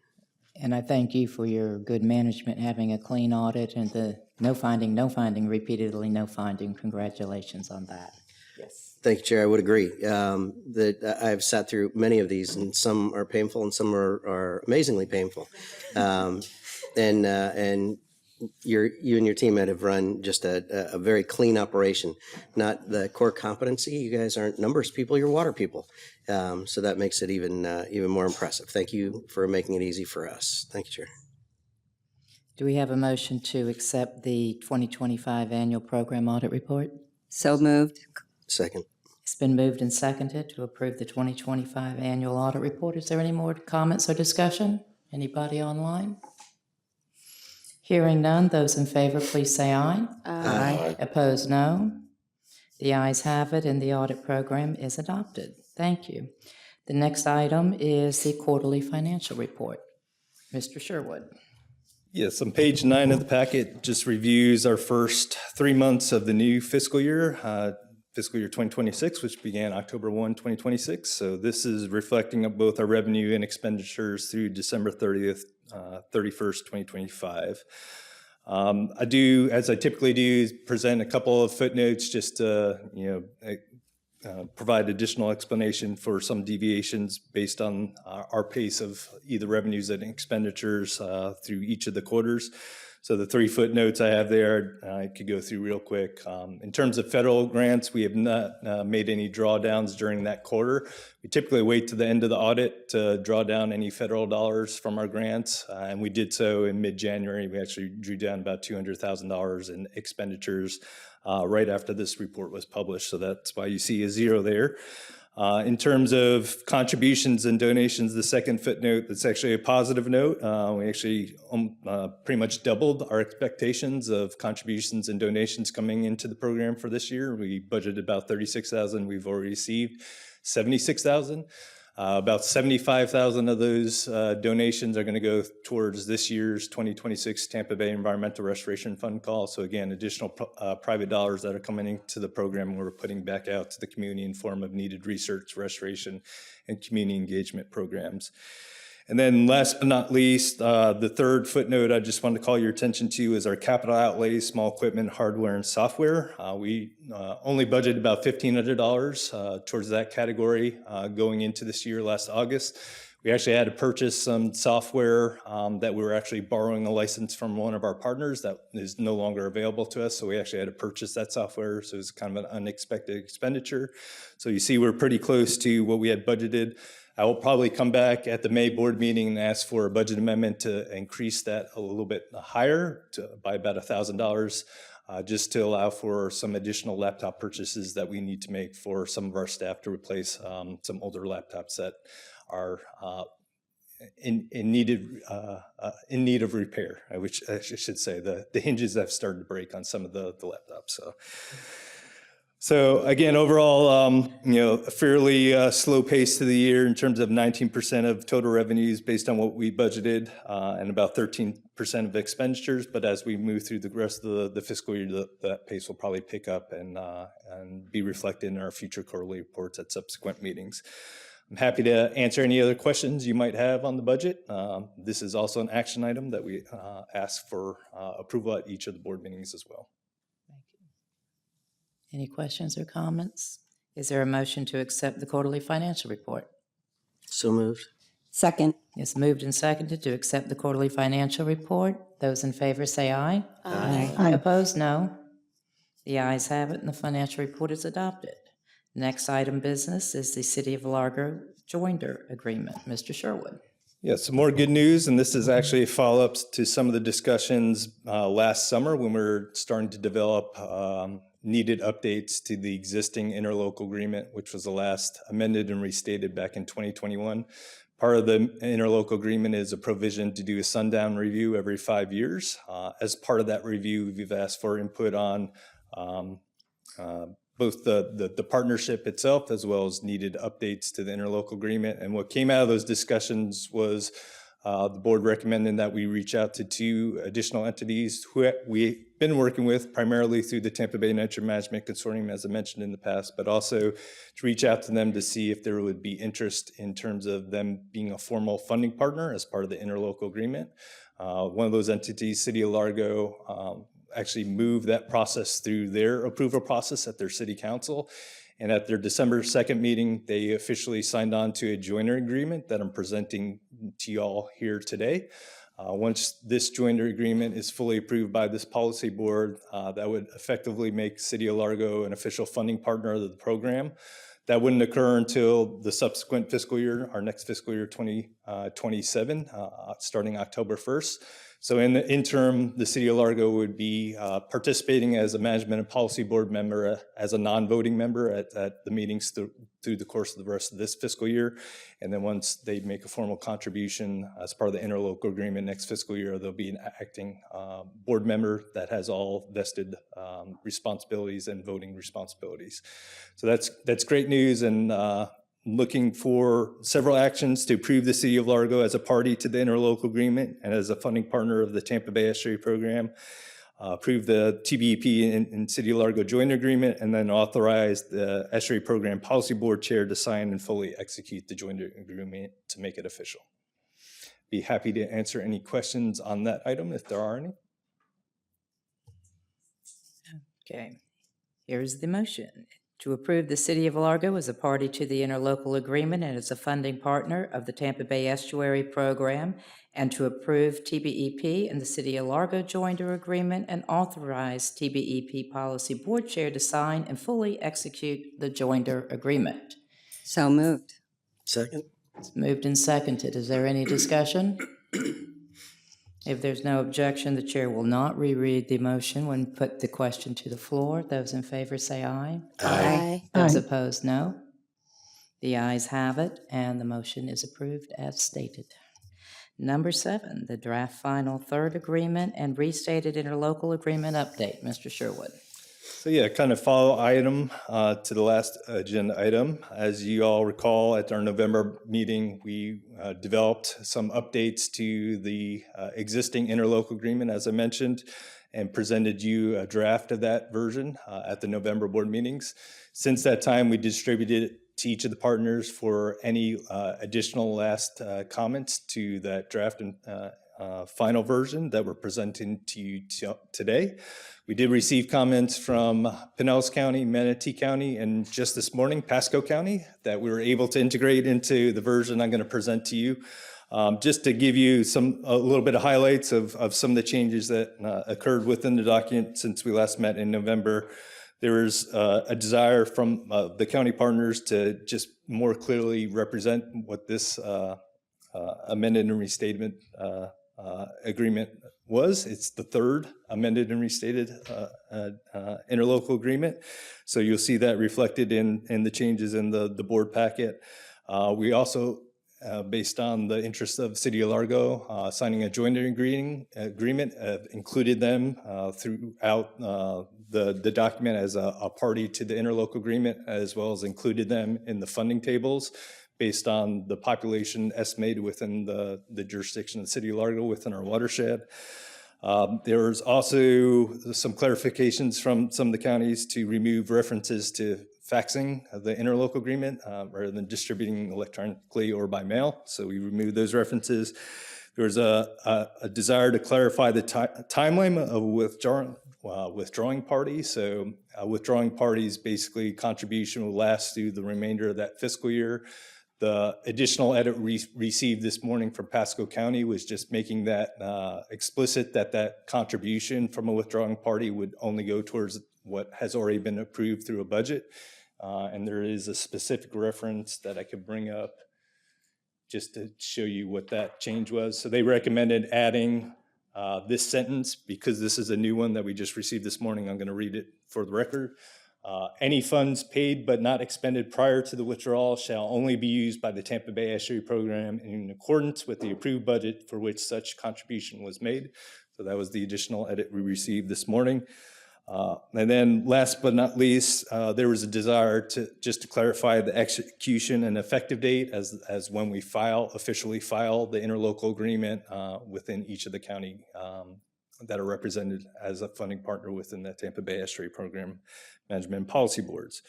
And I thank you for your good management, having a clean audit and the no finding, repeatedly no finding. Congratulations on that. Yes. Thank you, Chair. I would agree that I've sat through many of these, and some are painful and some are amazingly painful. And you and your team have run just a very clean operation. Not the core competency. You guys aren't numbers people. You're water people. So that makes it even more impressive. Thank you for making it easy for us. Thank you, Chair. Do we have a motion to accept the 2025 annual program audit report? So moved. Second. It's been moved and seconded to approve the 2025 annual audit report. Is there any more comments or discussion? Anybody online? Hearing none, those in favor, please say aye. Aye. Opposed, no. The ayes have it, and the audit program is adopted. Thank you. The next item is the quarterly financial report. Mr. Sherwood. yes, on page 9 of the packet just reviews our first 3 months of the new fiscal year 2026, which began October 1, 2026. So this is reflecting of both our revenue and expenditures through December 31st, 2025. I do, as I typically do, present a couple of footnotes just to, provide additional explanation for some deviations based on our pace of either revenues and expenditures through each of the quarters. So the 3 footnotes I have there, I could go through real quick. In terms of federal grants, we have not made any drawdowns during that quarter. We typically wait to the end of the audit to draw down any federal dollars from our grants, and we did so in mid-January. We actually drew down about $200,000 in expenditures right after this report was published, so that's why you see a 0 there. In terms of contributions and donations, the second footnote, that's actually a positive note. We actually pretty much doubled our expectations of contributions and donations coming into the program for this year. We budgeted about $36,000. We've already received $76,000. About $75,000 of those donations are going to go towards this year's 2026 Tampa Bay Environmental Restoration Fund call. So again, additional private dollars that are coming into the program we're putting back out to the community in form of needed research, restoration, and community engagement programs. And then last but not least, the third footnote I just wanted to call your attention to is our capital outlays, small equipment, hardware, and software. We only budgeted about $1,500 towards that category going into this year last August. We actually had to purchase some software that we were actually borrowing a license from one of our partners that is no longer available to us. So we actually had to purchase that software. So it was kind of an unexpected expenditure. So you see we're pretty close to what we had budgeted. I will probably come back at the May board meeting and ask for a budget amendment to increase that a little bit higher by about $1,000, just to allow for some additional laptop purchases that we need to make for some of our staff to replace some older laptops that are in need of repair, which I should say the hinges have started to break on some of the laptops. So again, overall, a fairly slow pace to the year in terms of 19% of total revenues based on what we budgeted, and about 13% of expenditures. But as we move through the rest of the fiscal year, that pace will probably pick up and be reflected in our future quarterly reports at subsequent meetings. I'm happy to answer any other questions you might have on the budget. This is also an action item that we ask for approval at each of the board meetings as well. Any questions or comments? Is there a motion to accept the quarterly financial report? So moved. Second. It's moved and seconded to accept the quarterly financial report. Those in favor say aye. Aye. Opposed, no. The ayes have it, and the financial report is adopted. Next item business is the City of Largo joinder agreement. Mr. Sherwood. Yeah, some more good news, and this is actually a follow-up to some of the discussions last summer when we were starting to develop needed updates to the existing interlocal agreement, which was the last amended and restated back in 2021. Part of the interlocal agreement is a provision to do a sundown review every 5 years. As part of that review, we've asked for input on both the partnership itself as well as needed updates to the interlocal agreement. And what came out of those discussions was the board recommending that we reach out to 2 additional entities who we've been working with primarily through the Tampa Bay Nitrogen Management Consortium, as I mentioned in the past, but also to reach out to them to see if there would be interest in terms of them being a formal funding partner as part of the interlocal agreement. One of those entities, City of Largo, actually moved that process through their approval process at their city council. And at their December 2nd meeting, they officially signed on to a joiner agreement that I'm presenting to you all here today. Once this joiner agreement is fully approved by this policy board, that would effectively make City of Largo an official funding partner of the program. That wouldn't occur until the subsequent fiscal year, our next fiscal year 2027, starting October 1st. So in the interim, the City of Largo would be participating as a management and policy board member, as a non-voting member at the meetings through the course of the rest of this fiscal year. And then once they make a formal contribution as part of the interlocal agreement next fiscal year, there'll be an acting board member that has all vested responsibilities and voting responsibilities. So that's great news, and looking for several actions to approve the City of Largo as a party to the interlocal agreement and as a funding partner of the Tampa Bay Estuary Program, approve the TBEP and City of Largo joint agreement, and then authorize the Estuary Program Policy Board Chair to sign and fully execute the joint agreement to make it official. Be happy to answer any questions on that item if there are any. Okay, here's the motion. To approve the City of Largo as a party to the interlocal agreement and as a funding partner of the Tampa Bay Estuary Program, and to approve TBEP and the City of Largo joinder agreement and authorize TBEP Policy Board Chair to sign and fully execute the joinder agreement. So moved. Second? It's moved and seconded. Is there any discussion? If there's no objection, the chair will not reread the motion when put the question to the floor. Those in favor say aye. Aye. Those opposed, no. The ayes have it, and the motion is approved as stated. Number 7, the draft final third agreement and restated interlocal agreement update. Mr. Sherwood. So yeah, kind of follow item to the last agenda item. As you all recall, at our November meeting, we developed some updates to the existing interlocal agreement, as I mentioned, and presented you a draft of that version at the November board meetings. Since that time, we distributed it to each of the partners for any additional last comments to that draft and final version that we're presenting to you today. We did receive comments from Pinellas County, Manatee County, and just this morning, Pasco County, that we were able to integrate into the version I'm going to present to you. Just to give you a little bit of highlights of some of the changes that occurred within the document since we last met in November. There was a desire from the county partners to just more clearly represent what this amended and restatement agreement was. It's the third amended and restated interlocal agreement. So you'll see that reflected in the changes in the board packet. We also, based on the interest of City of Largo, signing a joint agreement, included them throughout the document as a party to the interlocal agreement, as well as included them in the funding tables based on the population estimated within the jurisdiction of the City of Largo within our watershed. There was also some clarifications from some of the counties to remove references to faxing the interlocal agreement rather than distributing electronically or by mail. So we removed those references. There was a desire to clarify the timeline of withdrawing parties. So withdrawing parties, basically contribution will last through the remainder of that fiscal year. The additional edit received this morning from Pasco County was just making that explicit that contribution from a withdrawing party would only go towards what has already been approved through a budget. And there is a specific reference that I could bring up just to show you what that change was. So they recommended adding this sentence, because this is a new one that we just received this morning. I'm going to read it for the record. Any funds paid but not expended prior to the withdrawal shall only be used by the Tampa Bay Estuary Program in accordance with the approved budget for which such contribution was made. So that was the additional edit we received this morning. And then last but not least, there was a desire to clarify the execution and effective date as when we officially file the interlocal agreement within each of the county that are represented as a funding partner within the Tampa Bay Estuary Program Management and Policy Boards.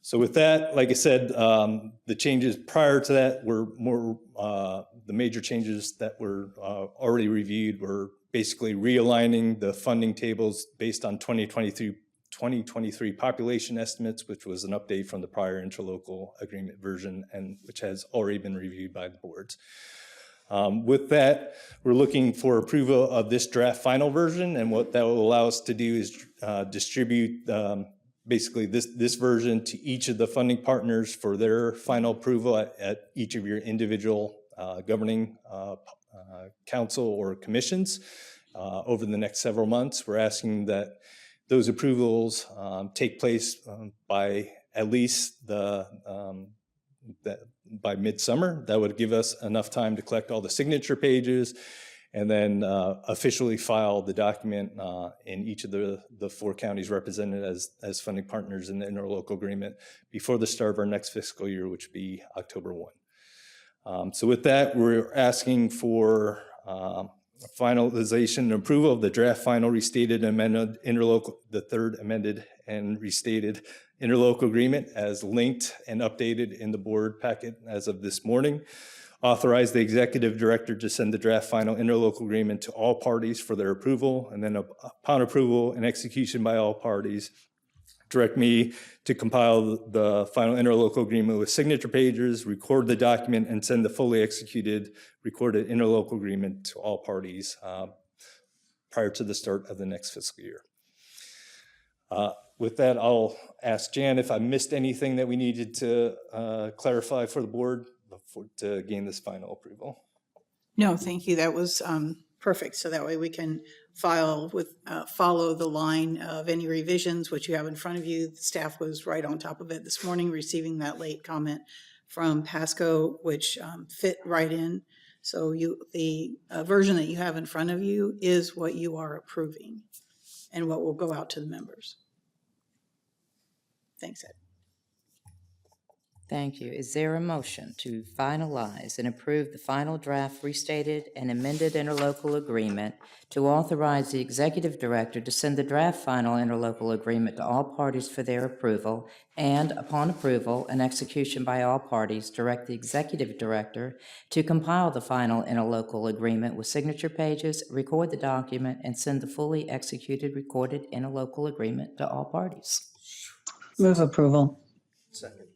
So with that, like I said, the changes prior to that were more, the major changes that were already reviewed were basically realigning the funding tables based on 2023 population estimates, which was an update from the prior interlocal agreement version and which has already been reviewed by the boards. With that, we're looking for approval of this draft final version, and what that will allow us to do is distribute basically this version to each of the funding partners for their final approval at each of your individual governing council or commissions over the next several months. We're asking that those approvals take place by at least by midsummer. That would give us enough time to collect all the signature pages and then officially file the document in each of the 4 counties represented as funding partners in the interlocal agreement before the start of our next fiscal year, which would be October 1. So with that, we're asking for finalization and approval of the draft final restated amended interlocal, the third amended and restated interlocal agreement as linked and updated in the board packet as of this morning. Authorize the executive director to send the draft final interlocal agreement to all parties for their approval, and then upon approval and execution by all parties, direct me to compile the final interlocal agreement with signature pages, record the document, and send the fully executed recorded interlocal agreement to all parties prior to the start of the next fiscal year. With that, I'll ask Jan if I missed anything that we needed to clarify for the board to gain this final approval. No, thank you. That was perfect. So that way we can follow the line of any revisions, which you have in front of you. The staff was right on top of it this morning, receiving that late comment from Pasco, which fit right in. So the version that you have in front of you is what you are approving and what will go out to the members. Thanks, Ed. Thank you. Is there a motion to finalize and approve the final draft restated and amended interlocal agreement to authorize the executive director to send the draft final interlocal agreement to all parties for their approval, and upon approval and execution by all parties, direct the executive director to compile the final interlocal agreement with signature pages, record the document, and send the fully executed recorded interlocal agreement to all parties? Move approval. Second.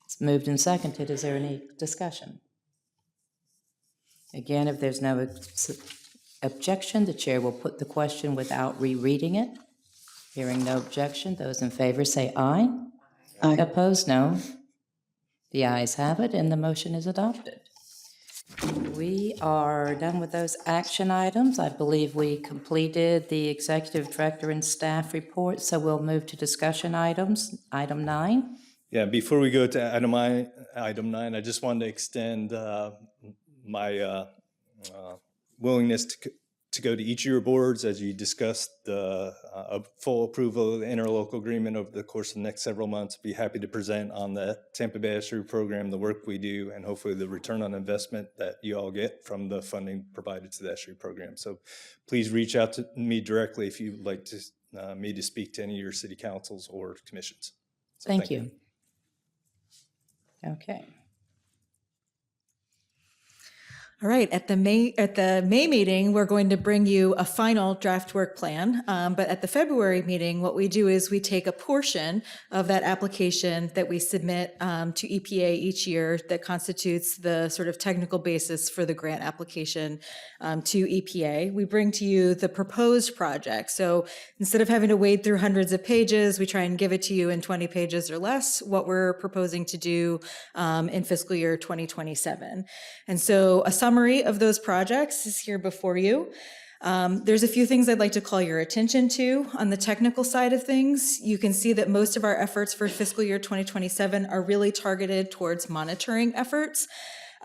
It's moved and seconded. Is there any discussion? Again, if there's no objection, the chair will put the question without rereading it. Hearing no objection, those in favor say aye. Aye. Opposed, no. The ayes have it, and the motion is adopted. We are done with those action items. I believe we completed the executive director and staff report, so we'll move to discussion items. Item 9. Yeah, before we go to item 9, I just wanted to extend my willingness to go to each of your boards as you discuss the full approval of the interlocal agreement over the course of the next several months. Be happy to present on the Tampa Bay Estuary Program, the work we do, and hopefully the return on investment that you all get from the funding provided to the Estuary Program. So please reach out to me directly if you'd like to me to speak to any of your city councils or commissions. So Thank you. Okay. All right, at the May meeting, we're going to bring you a final draft work plan. But at the February meeting, what we do is we take a portion of that application that we submit to EPA each year that constitutes the sort of technical basis for the grant application to EPA. We bring to you the proposed project. So instead of having to wade through hundreds of pages, we try and give it to you in 20 pages or less, what we're proposing to do in fiscal year 2027. And so a summary of those projects is here before you. There's a few things I'd like to call your attention to. On the technical side of things, you can see that most of our efforts for fiscal year 2027 are really targeted towards monitoring efforts.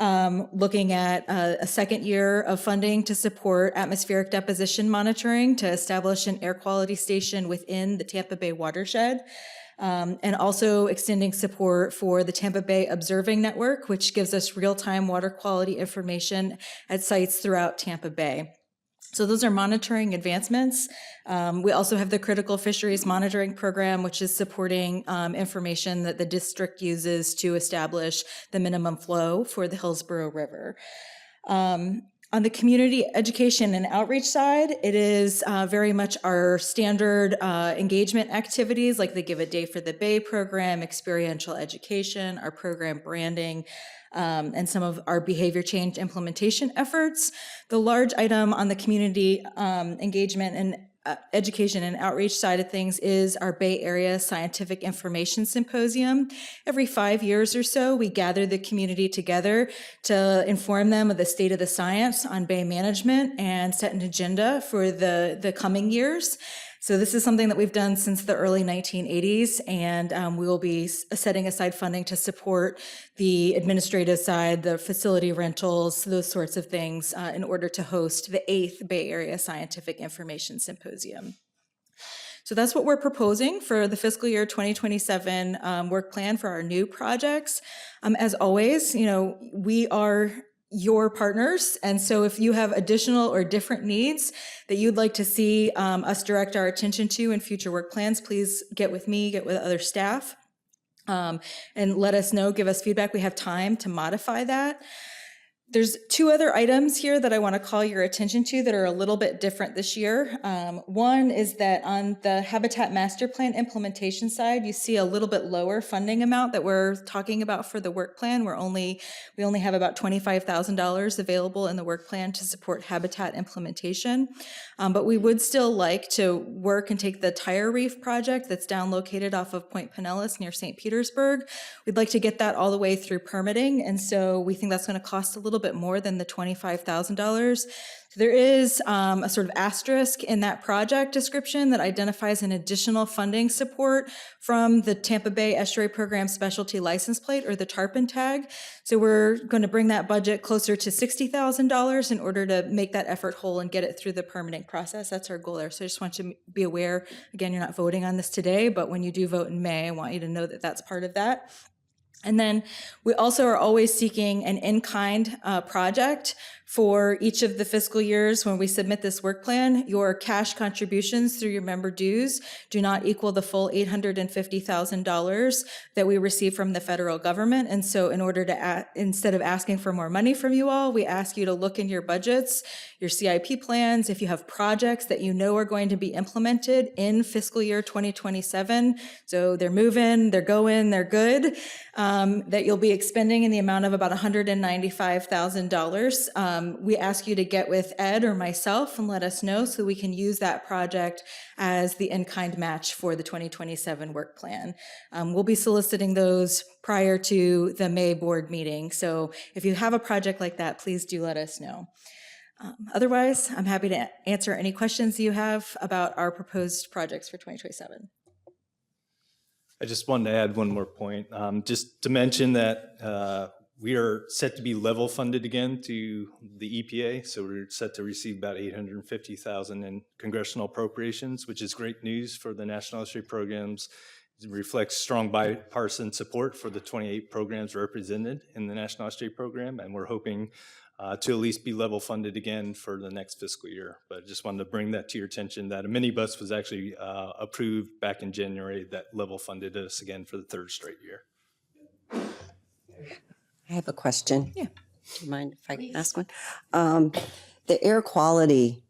looking at a second year of funding to support atmospheric deposition monitoring to establish an air quality station within the Tampa Bay watershed. And also extending support for the Tampa Bay Observing Network, which gives us real-time water quality information at sites throughout Tampa Bay. So those are monitoring advancements. We also have the Critical Fisheries Monitoring Program, which is supporting information that the district uses to establish the minimum flow for the Hillsborough River. On the community education and outreach side, it is very much our standard engagement activities like the Give a Day for the Bay program, experiential education, our program branding, and some of our behavior change implementation efforts. The large item on the community engagement and education and outreach side of things is our Bay Area Scientific Information Symposium. Every 5 years or so, we gather the community together to inform them of the state of the science on Bay management and set an agenda for the coming years. So this is something that we've done since the early 1980s, and we will be setting aside funding to support the administrative side, the facility rentals, those sorts of things in order to host the 8th Bay Area Scientific Information Symposium. So that's what we're proposing for the fiscal year 2027 work plan for our new projects. As always, we are your partners. And so if you have additional or different needs that you'd like to see us direct our attention to in future work plans, please get with me, get with other staff, and let us know, give us feedback. We have time to modify that. There's 2 other items here that I want to call your attention to that are a little bit different this year. One is that on the Habitat Master Plan implementation side, you see a little bit lower funding amount that we're talking about for the work plan. We only have about $25,000 available in the work plan to support habitat implementation. But we would still like to work and take the Tire Reef project that's down located off of Point Pinellas near St. Petersburg. We'd like to get that all the way through permitting. And so we think that's going to cost a little bit more than the $25,000. So there is a sort of asterisk in that project description that identifies an additional funding support from the Tampa Bay Estuary Program Specialty License Plate, or the Tarpon Tag. So we're going to bring that budget closer to $60,000 in order to make that effort whole and get it through the permitting process. That's our goal there. So I just want you to be aware, again, you're not voting on this today, but when you do vote in May, I want you to know that that's part of that. And then we also are always seeking an in-kind project for each of the fiscal years. When we submit this work plan, your cash contributions through your member dues do not equal the full $850,000 that we receive from the federal government. And so in order to, instead of asking for more money from you all, we ask you to look in your budgets, your CIP plans, if you have projects that you know are going to be implemented in fiscal year 2027. So they're moving, they're going, they're good, that you'll be expending in the amount of about $195,000. We ask you to get with Ed or myself and let us know so we can use that project as the in-kind match for the 2027 work plan. We'll be soliciting those prior to the May board meeting. So if you have a project like that, please do let us know. Otherwise, I'm happy to answer any questions you have about our proposed projects for 2027. I just wanted to add one more point, just to mention that we are set to be level funded again to the EPA. So we're set to receive about $850,000 in congressional appropriations, which is great news for the National Estuary Programs. It reflects strong bipartisan support for the 28 programs represented in the National Estuary Program, and we're hoping to at least be level funded again for the next fiscal year. But I just wanted to bring that to your attention that a minibus was actually approved back in January that level funded us again for the 3rd straight year. I have a question. Yeah. Do you mind if I can ask one? The air quality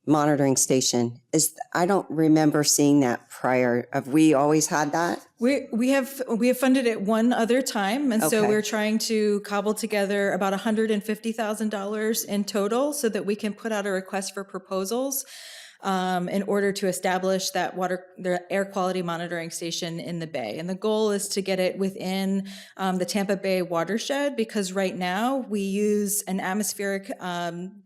monitoring station, I don't remember seeing that prior. Have we always had that? We have funded it one other time, and so Okay. we're trying to cobble together about $150,000 in total so that we can put out a request for proposals in order to establish the air quality monitoring station in the Bay. And the goal is to get it within the Tampa Bay watershed, because right now we use an atmospheric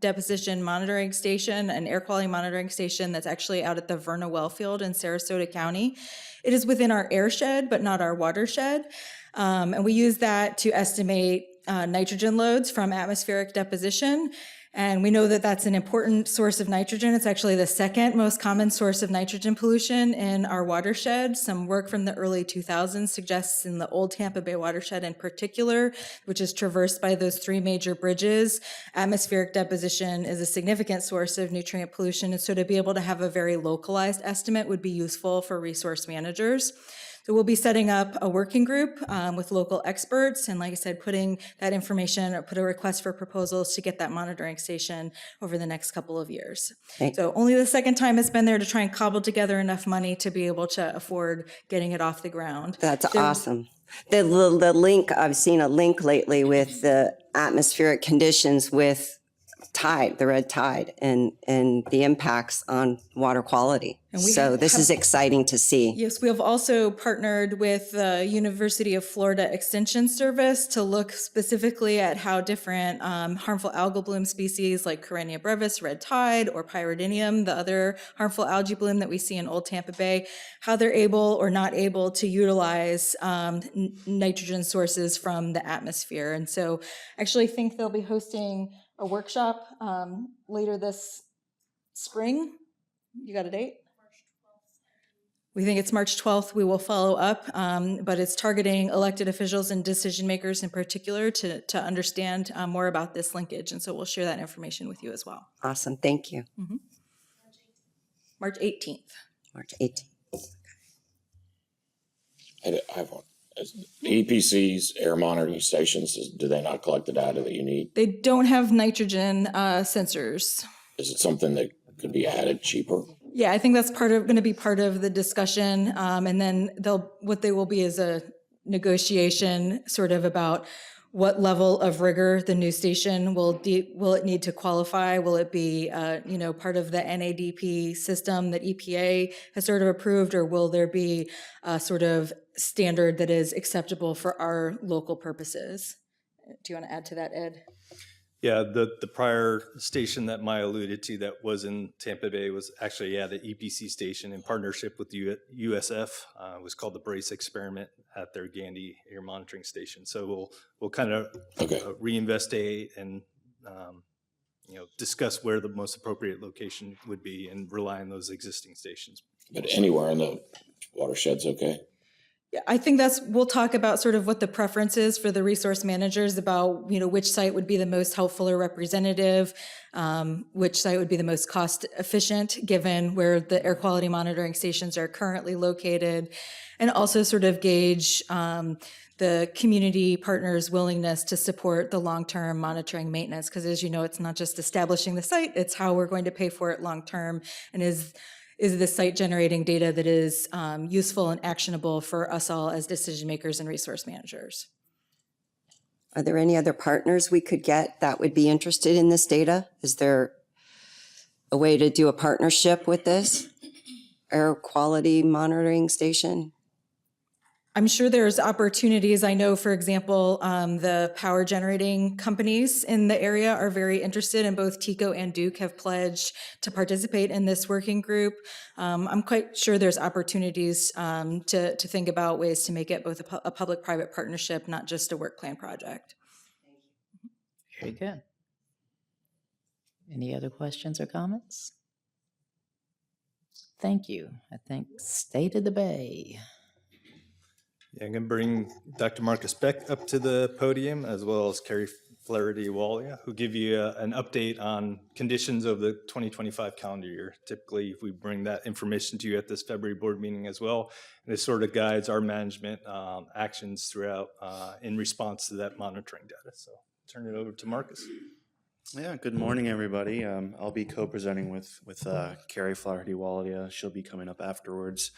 deposition monitoring station, an air quality monitoring station that's actually out at the Verna Wellfield in Sarasota County. It is within our airshed, but not our watershed. And we use that to estimate nitrogen loads from atmospheric deposition. And we know that that's an important source of nitrogen. It's actually the second most common source of nitrogen pollution in our watershed. Some work from the early 2000s suggests in the old Tampa Bay watershed in particular, which is traversed by those three major bridges, atmospheric deposition is a significant source of nutrient pollution. And so to be able to have a very localized estimate would be useful for resource managers. So we'll be setting up a working group with local experts, and like I said, putting that information or put a request for proposals to get that monitoring station over the next couple of years. Okay. So only the second time it's been there to try and cobble together enough money to be able to afford getting it off the ground. That's awesome. The link, I've seen a link lately with the atmospheric conditions with tide, the red tide, and the impacts on water quality. So this is exciting to see. Yes, we have also partnered with the University of Florida Extension Service to look specifically at how different harmful algal bloom species like Karenia brevis, red tide, or pyridinium, the other harmful algae bloom that we see in Old Tampa Bay, how they're able or not able to utilize nitrogen sources from the atmosphere. And so I actually think they'll be hosting a workshop later this spring. You got a date? We think it's March 12th. We will follow up, but it's targeting elected officials and decision makers in particular to understand more about this linkage. And so we'll share that information with you as well. Awesome. Thank you. Mm-hmm. March 18th. March 18th. I have one. The EPCs, air monitoring stations, do they not collect the data that you need? They don't have nitrogen sensors. Is it something that could be added cheaper? Yeah, I think that's going to be part of the discussion. And then what they will be is a negotiation sort of about what level of rigor the new station will it need to qualify? Will it be part of the NADP system that EPA has sort of approved, or will there be a sort of standard that is acceptable for our local purposes? Do you want to add to that, Ed? Yeah, the prior station that Maya alluded to that was in Tampa Bay was actually, the EPC station in partnership with USF. It was called the Brace Experiment at their Gandy air monitoring station. So we'll kind of reinvestigate and discuss where the most appropriate location would be and rely on those existing stations. But anywhere in the watershed's okay? Yeah, I think we'll talk about sort of what the preference is for the resource managers about, which site would be the most helpful or representative, which site would be the most cost efficient given where the air quality monitoring stations are currently located, and also sort of gauge the community partners' willingness to support the long-term monitoring maintenance. Because as you know, it's not just establishing the site, it's how we're going to pay for it long-term, and is the site generating data that is useful and actionable for us all as decision makers and resource managers. Are there any other partners we could get that would be interested in this data? Is there a way to do a partnership with this air quality monitoring station? I'm sure there's opportunities. I know, for example, the power generating companies in the area are very interested, and both TECO and Duke have pledged to participate in this working group. I'm quite sure there's opportunities to think about ways to make it both a public-private partnership, not just a work plan project. Very good. Any other questions or comments? Thank you. I think State of the Bay. Yeah, I'm going to bring Dr. Marcus Beck up to the podium, as well as Carrie Flaherty-Walia, who give you an update on conditions of the 2025 calendar year. Typically, we bring that information to you at this February board meeting as well, and it sort of guides our management actions throughout in response to that monitoring data. So turn it over to Marcus. Yeah, good morning, everybody. I'll be co-presenting with Carrie Flaherty-Walia. She'll be coming up afterwards.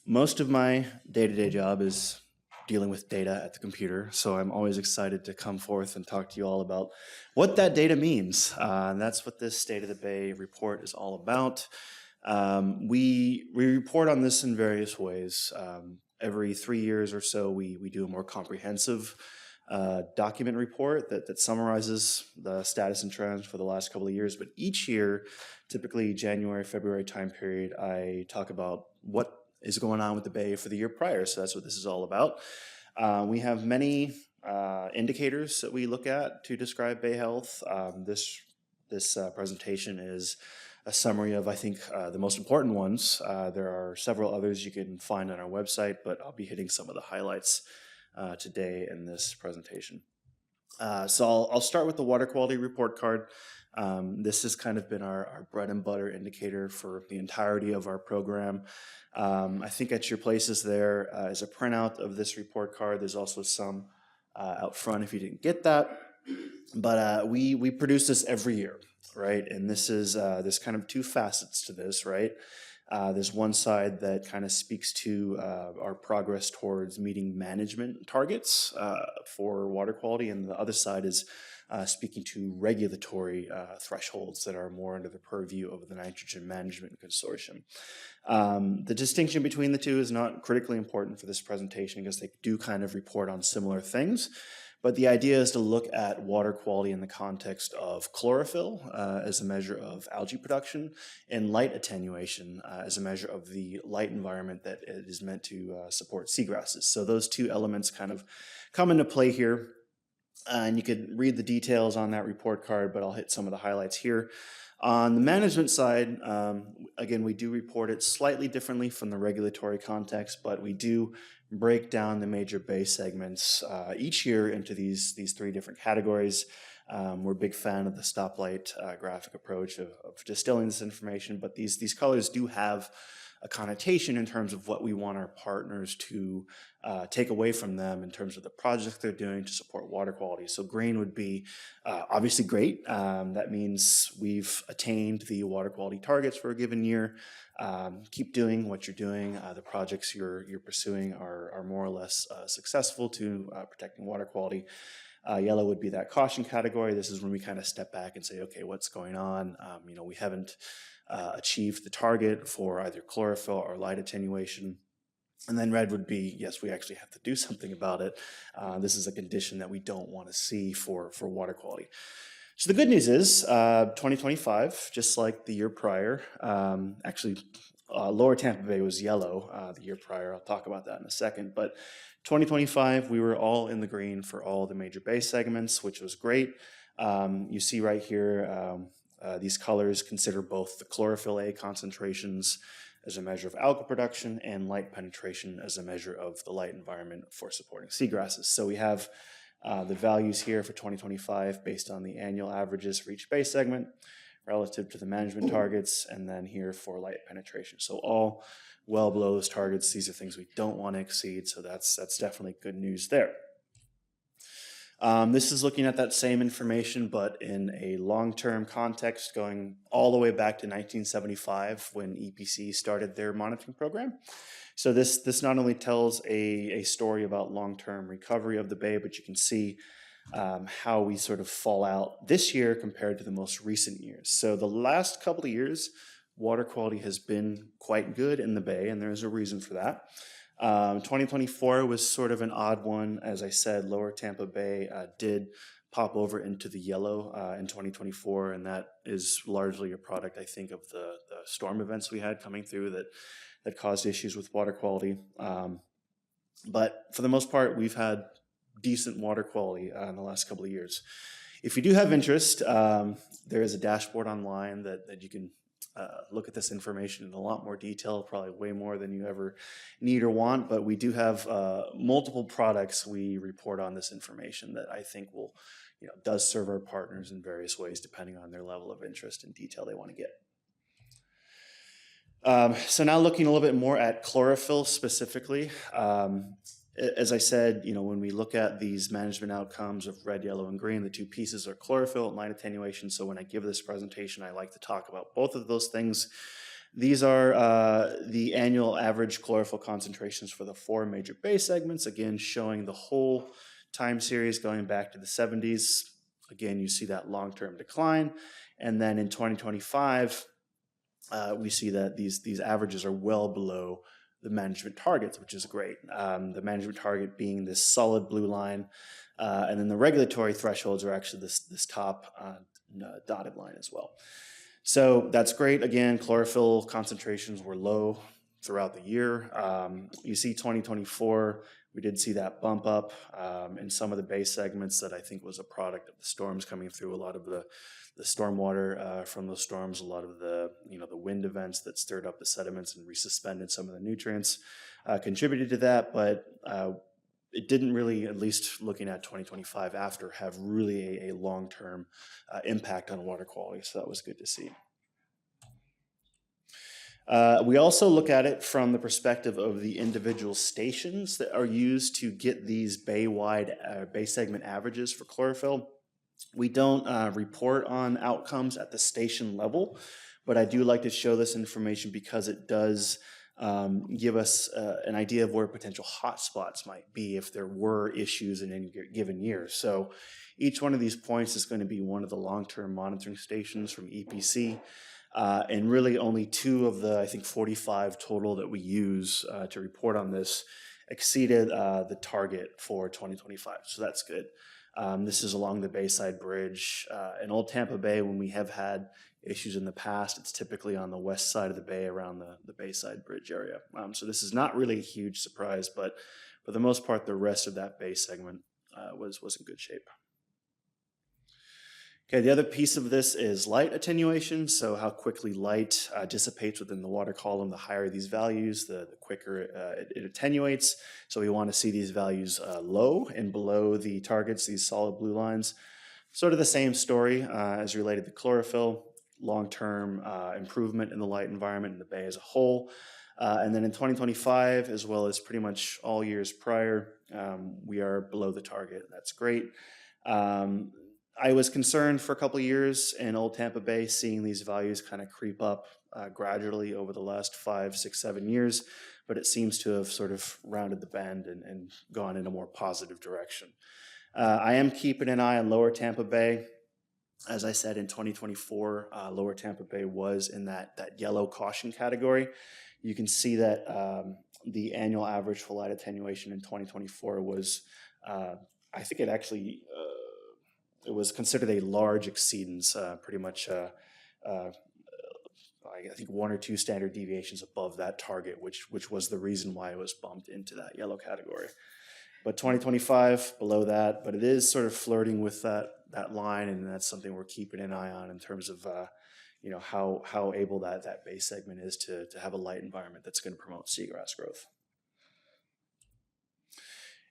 Most of my day-to-day job is dealing with data at the computer, so I'm always excited to come forth and talk to you all about what that data means. And that's what this State of the Bay report is all about. We report on this in various ways. Every 3 years or so, we do a more comprehensive document report that summarizes the status and trends for the last couple of years. But each year, typically January, February time period, I talk about what is going on with the Bay for the year prior. So that's what this is all about. We have many indicators that we look at to describe bay health. This presentation is a summary of, I think, the most important ones. There are several others you can find on our website, but I'll be hitting some of the highlights today in this presentation. So I'll start with the water quality report card. This has kind of been our bread and butter indicator for the entirety of our program. I think at your places there is a printout of this report card. There's also some out front if you didn't get that. But we produce this every year, right? And this is there's kind of two facets to this, right? There's one side that kind of speaks to our progress towards meeting management targets for water quality, and the other side is speaking to regulatory thresholds that are more under the purview of the Nitrogen Management Consortium. The distinction between the two is not critically important for this presentation because they do kind of report on similar things. But the idea is to look at water quality in the context of chlorophyll as a measure of algae production and light attenuation as a measure of the light environment that it is meant to support seagrasses. So those two elements kind of come into play here. And you could read the details on that report card, but I'll hit some of the highlights here. On the management side, again, we do report it slightly differently from the regulatory context, but we do break down the major bay segments each year into these three different categories. We're a big fan of the stoplight graphic approach of distilling this information, but these colors do have a connotation in terms of what we want our partners to take away from them in terms of the projects they're doing to support water quality. So green would be obviously great. That means we've attained the water quality targets for a given year. Keep doing what you're doing. The projects you're pursuing are more or less successful to protecting water quality. Yellow would be that caution category. This is when we kind of step back and say, okay, what's going on? We haven't achieved the target for either chlorophyll or light attenuation. And then red would be, yes, we actually have to do something about it. This is a condition that we don't want to see for water quality. So the good news is 2025, just like the year prior, Lower Tampa Bay was yellow the year prior. I'll talk about that in a second. But 2025, we were all in the green for all the major bay segments, which was great. You see right here, these colors consider both the chlorophyll A concentrations as a measure of algal production and light penetration as a measure of the light environment for supporting seagrasses. So we have the values here for 2025 based on the annual averages for each bay segment relative to the management targets, and then here for light penetration. So all well below those targets. These are things we don't want to exceed, so that's definitely good news there. This is looking at that same information, but in a long-term context, going all the way back to 1975 when EPC started their monitoring program. So this not only tells a story about long-term recovery of the bay, but you can see how we sort of fall out this year compared to the most recent years. So the last couple of years, water quality has been quite good in the bay, and there's a reason for that. 2024 was sort of an odd one. As I said, Lower Tampa Bay did pop over into the yellow in 2024, and that is largely a product, I think, of the storm events we had coming through that caused issues with water quality. But for the most part, we've had decent water quality in the last couple of years. If you do have interest, there is a dashboard online that you can look at this information in a lot more detail, probably way more than you ever need or want, but we do have multiple products we report on this information that I think will, does serve our partners in various ways depending on their level of interest and detail they want to get. So now looking a little bit more at chlorophyll specifically. As I said, when we look at these management outcomes of red, yellow, and green, the two pieces are chlorophyll and light attenuation. So when I give this presentation, I like to talk about both of those things. These are the annual average chlorophyll concentrations for the four major bay segments, again, showing the whole time series going back to the 70s. Again, you see that long-term decline. And then in 2025, we see that these averages are well below the management targets, which is great. The management target being this solid blue line, and then the regulatory thresholds are actually this top dotted line as well. So that's great. Again, chlorophyll concentrations were low throughout the year. You see 2024, we did see that bump up in some of the base segments that I think was a product of the storms coming through, a lot of the stormwater from those storms, a lot of the the wind events that stirred up the sediments and resuspended some of the nutrients contributed to that, but it didn't really, at least looking at 2025 after, have really a long-term impact on water quality, so that was good to see. We also look at it from the perspective of the individual stations that are used to get these bay-wide, bay segment averages for chlorophyll. We don't report on outcomes at the station level, but I do like to show this information because it does give us an idea of where potential hotspots might be if there were issues in any given year. So each one of these points is going to be one of the long-term monitoring stations from EPC. And really only 2 of the, I think, 45 total that we use to report on this exceeded the target for 2025. So that's good. This is along the Bayside Bridge. In Old Tampa Bay, when we have had issues in the past, it's typically on the west side of the bay around the Bayside Bridge area. So this is not really a huge surprise, but for the most part, the rest of that bay segment was in good shape. Okay, the other piece of this is light attenuation. So how quickly light dissipates within the water column. The higher these values, the quicker it attenuates. So we want to see these values low and below the targets, these solid blue lines. Sort of the same story as related to chlorophyll, long-term improvement in the light environment in the bay as a whole. And then in 2025, as well as pretty much all years prior, we are below the target. That's great. I was concerned for a couple of years in Old Tampa Bay, seeing these values kind of creep up gradually over the last 5, 6, 7 years, but it seems to have sort of rounded the bend and gone in a more positive direction. I am keeping an eye on Lower Tampa Bay. As I said, in 2024, Lower Tampa Bay was in that yellow caution category. You can see that the annual average for light attenuation in 2024 was, I think it actually, it was considered a large exceedance, pretty much, I think 1 or 2 standard deviations above that target, which was the reason why it was bumped into that yellow category. But 2025, below that, but it is sort of flirting with that line, and that's something we're keeping an eye on in terms of how able that base segment is to have a light environment that's going to promote seagrass growth.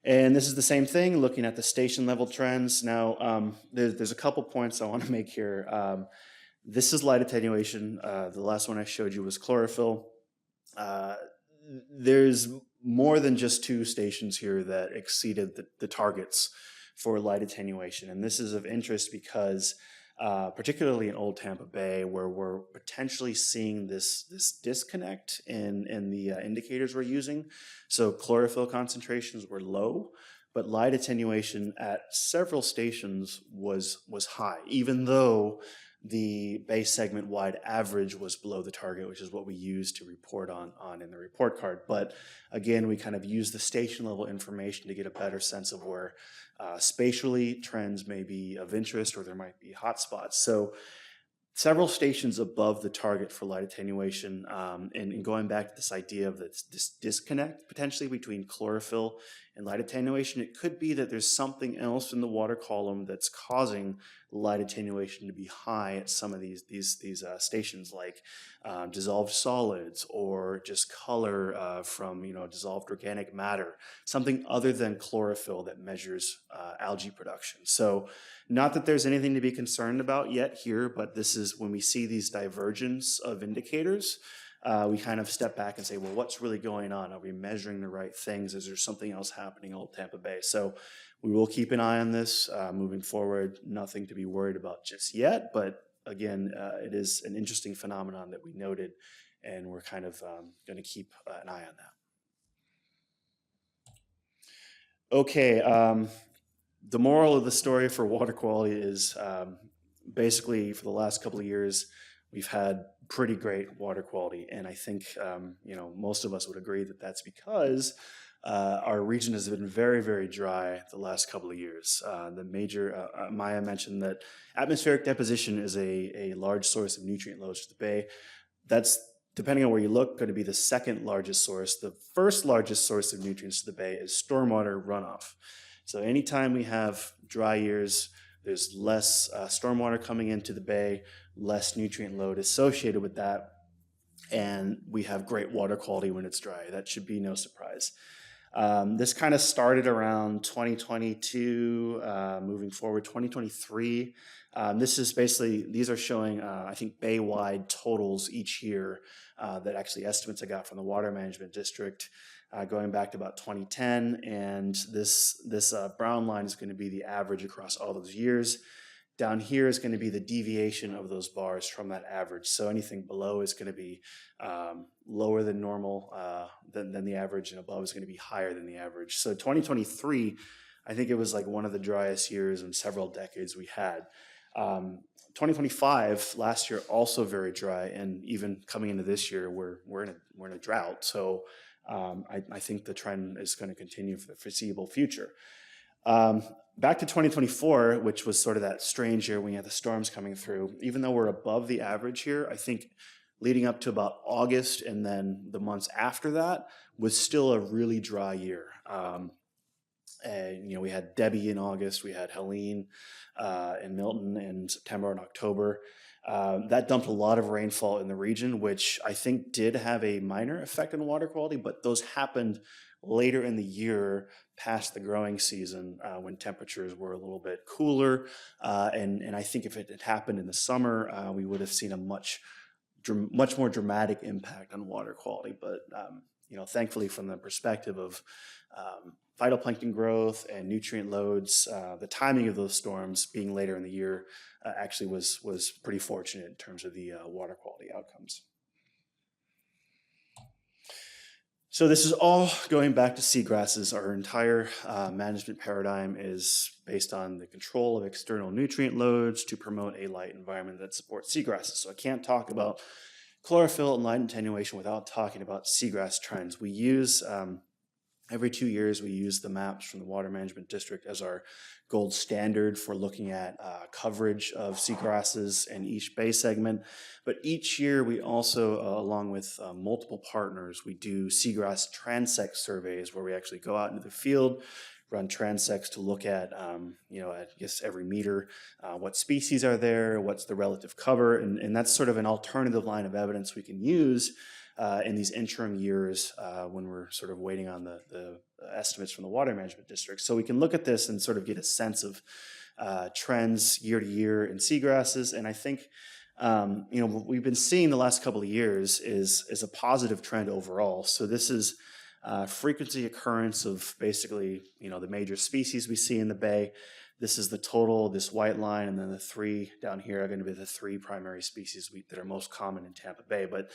And this is the same thing, looking at the station level trends. Now, there's a couple points I want to make here. This is light attenuation. The last one I showed you was chlorophyll. There's more than just 2 stations here that exceeded the targets for light attenuation. And this is of interest because particularly in Old Tampa Bay, where we're potentially seeing this disconnect in the indicators we're using. So chlorophyll concentrations were low, but light attenuation at several stations was high, even though the base segment wide average was below the target, which is what we use to report on in the report card. But again, we kind of use the station level information to get a better sense of where spatially trends may be of interest or there might be hotspots. So several stations above the target for light attenuation, and going back to this idea of this disconnect potentially between chlorophyll and light attenuation, it could be that there's something else in the water column that's causing light attenuation to be high at some of these stations, like dissolved solids or just color from dissolved organic matter, something other than chlorophyll that measures algae production. So not that there's anything to be concerned about yet here, but this is when we see these divergence of indicators, we kind of step back and say, well, what's really going on? Are we measuring the right things? Is there something else happening in Old Tampa Bay? So we will keep an eye on this moving forward. Nothing to be worried about just yet, but again, it is an interesting phenomenon that we noted, and we're kind of going to keep an eye on that. Okay, the moral of the story for water quality is basically for the last couple of years, we've had pretty great water quality, and I think most of us would agree that that's because our region has been very, very dry the last couple of years. The major, Maya mentioned that atmospheric deposition is a large source of nutrient loads to the bay. That's depending on where you look, going to be the second largest source. The first largest source of nutrients to the bay is stormwater runoff. So anytime we have dry years, there's less stormwater coming into the bay, less nutrient load associated with that, and we have great water quality when it's dry. That should be no surprise. This kind of started around 2022, moving forward, 2023. This is basically, these are showing, I think, bay-wide totals each year that actually estimates I got from the Water Management District going back to about 2010. And this brown line is going to be the average across all those years. Down here is going to be the deviation of those bars from that average. So anything below is going to be lower than normal, than the average, and above is going to be higher than the average. So 2023, I think it was like one of the driest years in several decades we had. 2025, last year, also very dry, and even coming into this year, we're in a drought. So I think the trend is going to continue for the foreseeable future. Back to 2024, which was sort of that strange year when you had the storms coming through, even though we're above the average here, I think leading up to about August and then the months after that was still a really dry year. And, we had Debbie in August, we had Helene and Milton in September and October. That dumped a lot of rainfall in the region, which I think did have a minor effect on water quality, but those happened later in the year past the growing season when temperatures were a little bit cooler. And I think if it had happened in the summer, we would have seen a much more dramatic impact on water quality. But, thankfully from the perspective of phytoplankton growth and nutrient loads, the timing of those storms being later in the year actually was pretty fortunate in terms of the water quality outcomes. So this is all going back to seagrasses. Our entire management paradigm is based on the control of external nutrient loads to promote a light environment that supports seagrasses. So I can't talk about chlorophyll and light attenuation without talking about seagrass trends. We use, every 2 years, we use the maps from the Water Management District as our gold standard for looking at coverage of seagrasses in each bay segment. But each year we also, along with multiple partners, we do seagrass transect surveys where we actually go out into the field, run transects to look at, I guess every meter, what species are there, what's the relative cover, and that's sort of an alternative line of evidence we can use in these interim years when we're sort of waiting on the estimates from the Water Management District. So we can look at this and sort of get a sense of trends year to year in seagrasses. And I think, what we've been seeing the last couple of years is a positive trend overall. So this is frequency occurrence of basically, the major species we see in the bay. This is the total, this white line, and then the three down here are going to be the three primary species that are most common in Tampa Bay. But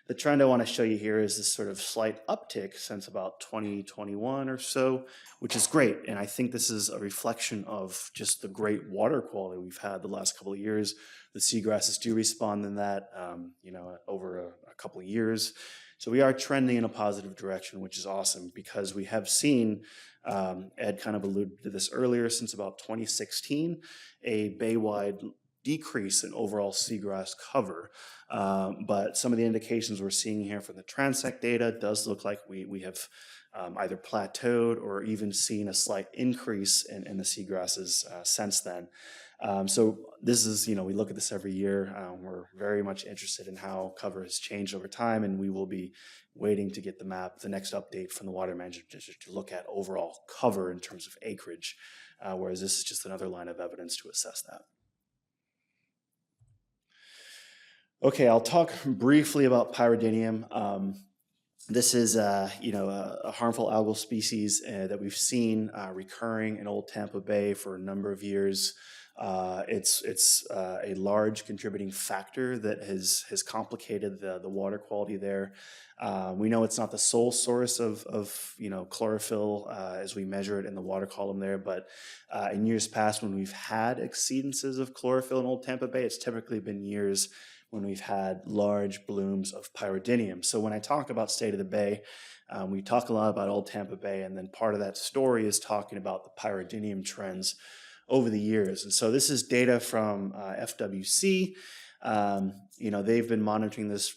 the trend I want to show you here is this sort of slight uptick since about 2021 or so, which is great. And I think this is a reflection of just the great water quality we've had the last couple of years. The seagrasses do respond in that, over a couple of years. So we are trending in a positive direction, which is awesome because we have seen, Ed kind of alluded to this earlier, since about 2016, a bay-wide decrease in overall seagrass cover. But some of the indications we're seeing here from the transect data does look like we have either plateaued or even seen a slight increase in the seagrasses since then. So this is, we look at this every year. We're very much interested in how cover has changed over time, and we will be waiting to get the next update from the Water Management District to look at overall cover in terms of acreage, whereas this is just another line of evidence to assess that. Okay, I'll talk briefly about pyridinium. This is, a harmful algal species that we've seen recurring in Old Tampa Bay for a number of years. It's a large contributing factor that has complicated the water quality there. We know it's not the sole source of chlorophyll as we measure it in the water column there, but in years past when we've had exceedances of chlorophyll in Old Tampa Bay, it's typically been years when we've had large blooms of pyridinium. So when I talk about State of the Bay, we talk a lot about Old Tampa Bay, and then part of that story is talking about the pyridinium trends over the years. And so this is data from FWC. They've been monitoring this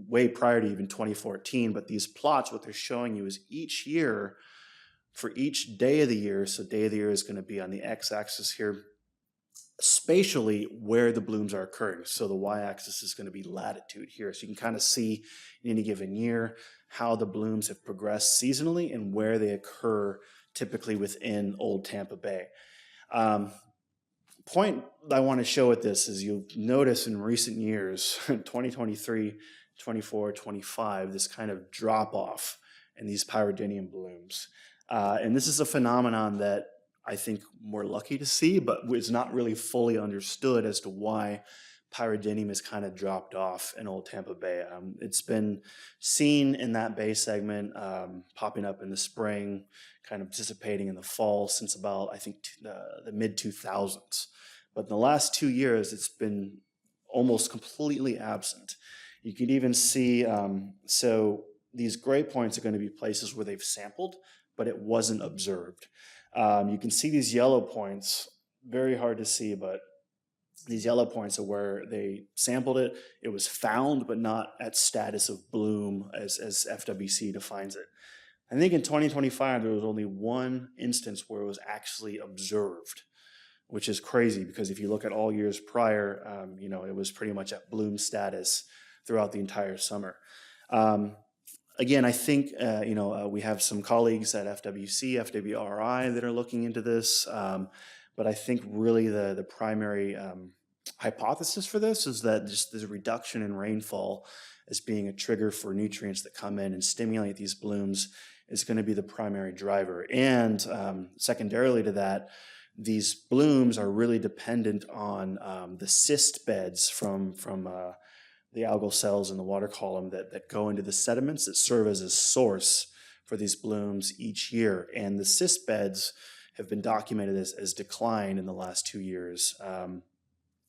way prior to even 2014. But these plots, what they're showing you is each year, for each day of the year, so day of the year is going to be on the x-axis here, spatially where the blooms are occurring. So the y-axis is going to be latitude here. So you can kind of see in any given year how the blooms have progressed seasonally and where they occur typically within Old Tampa Bay. Point I want to show with this is you'll notice in recent years, 2023, 24, 25, this kind of drop off in these pyridinium blooms. And this is a phenomenon that I think we're lucky to see, but it's not really fully understood as to why pyridinium has kind of dropped off in Old Tampa Bay. It's been seen in that bay segment, popping up in the spring, kind of dissipating in the fall since about, I think, the mid-2000s. But in the last 2 years, it's been almost completely absent. You can even see, so these gray points are going to be places where they've sampled, but it wasn't observed. You can see these yellow points, very hard to see, but these yellow points are where they sampled it. It was found, but not at status of bloom as FWC defines it. I think in 2025, there was only one instance where it was actually observed, which is crazy because if you look at all years prior, it was pretty much at bloom status throughout the entire summer. Again, I think, we have some colleagues at FWC, FWRI that are looking into this. But I think really the primary hypothesis for this is that just there's a reduction in rainfall as being a trigger for nutrients that come in and stimulate these blooms is going to be the primary driver. And secondarily to that, these blooms are really dependent on the cyst beds from the algal cells in the water column that go into the sediments that serve as a source for these blooms each year. And the cyst beds have been documented as decline in the last 2 years.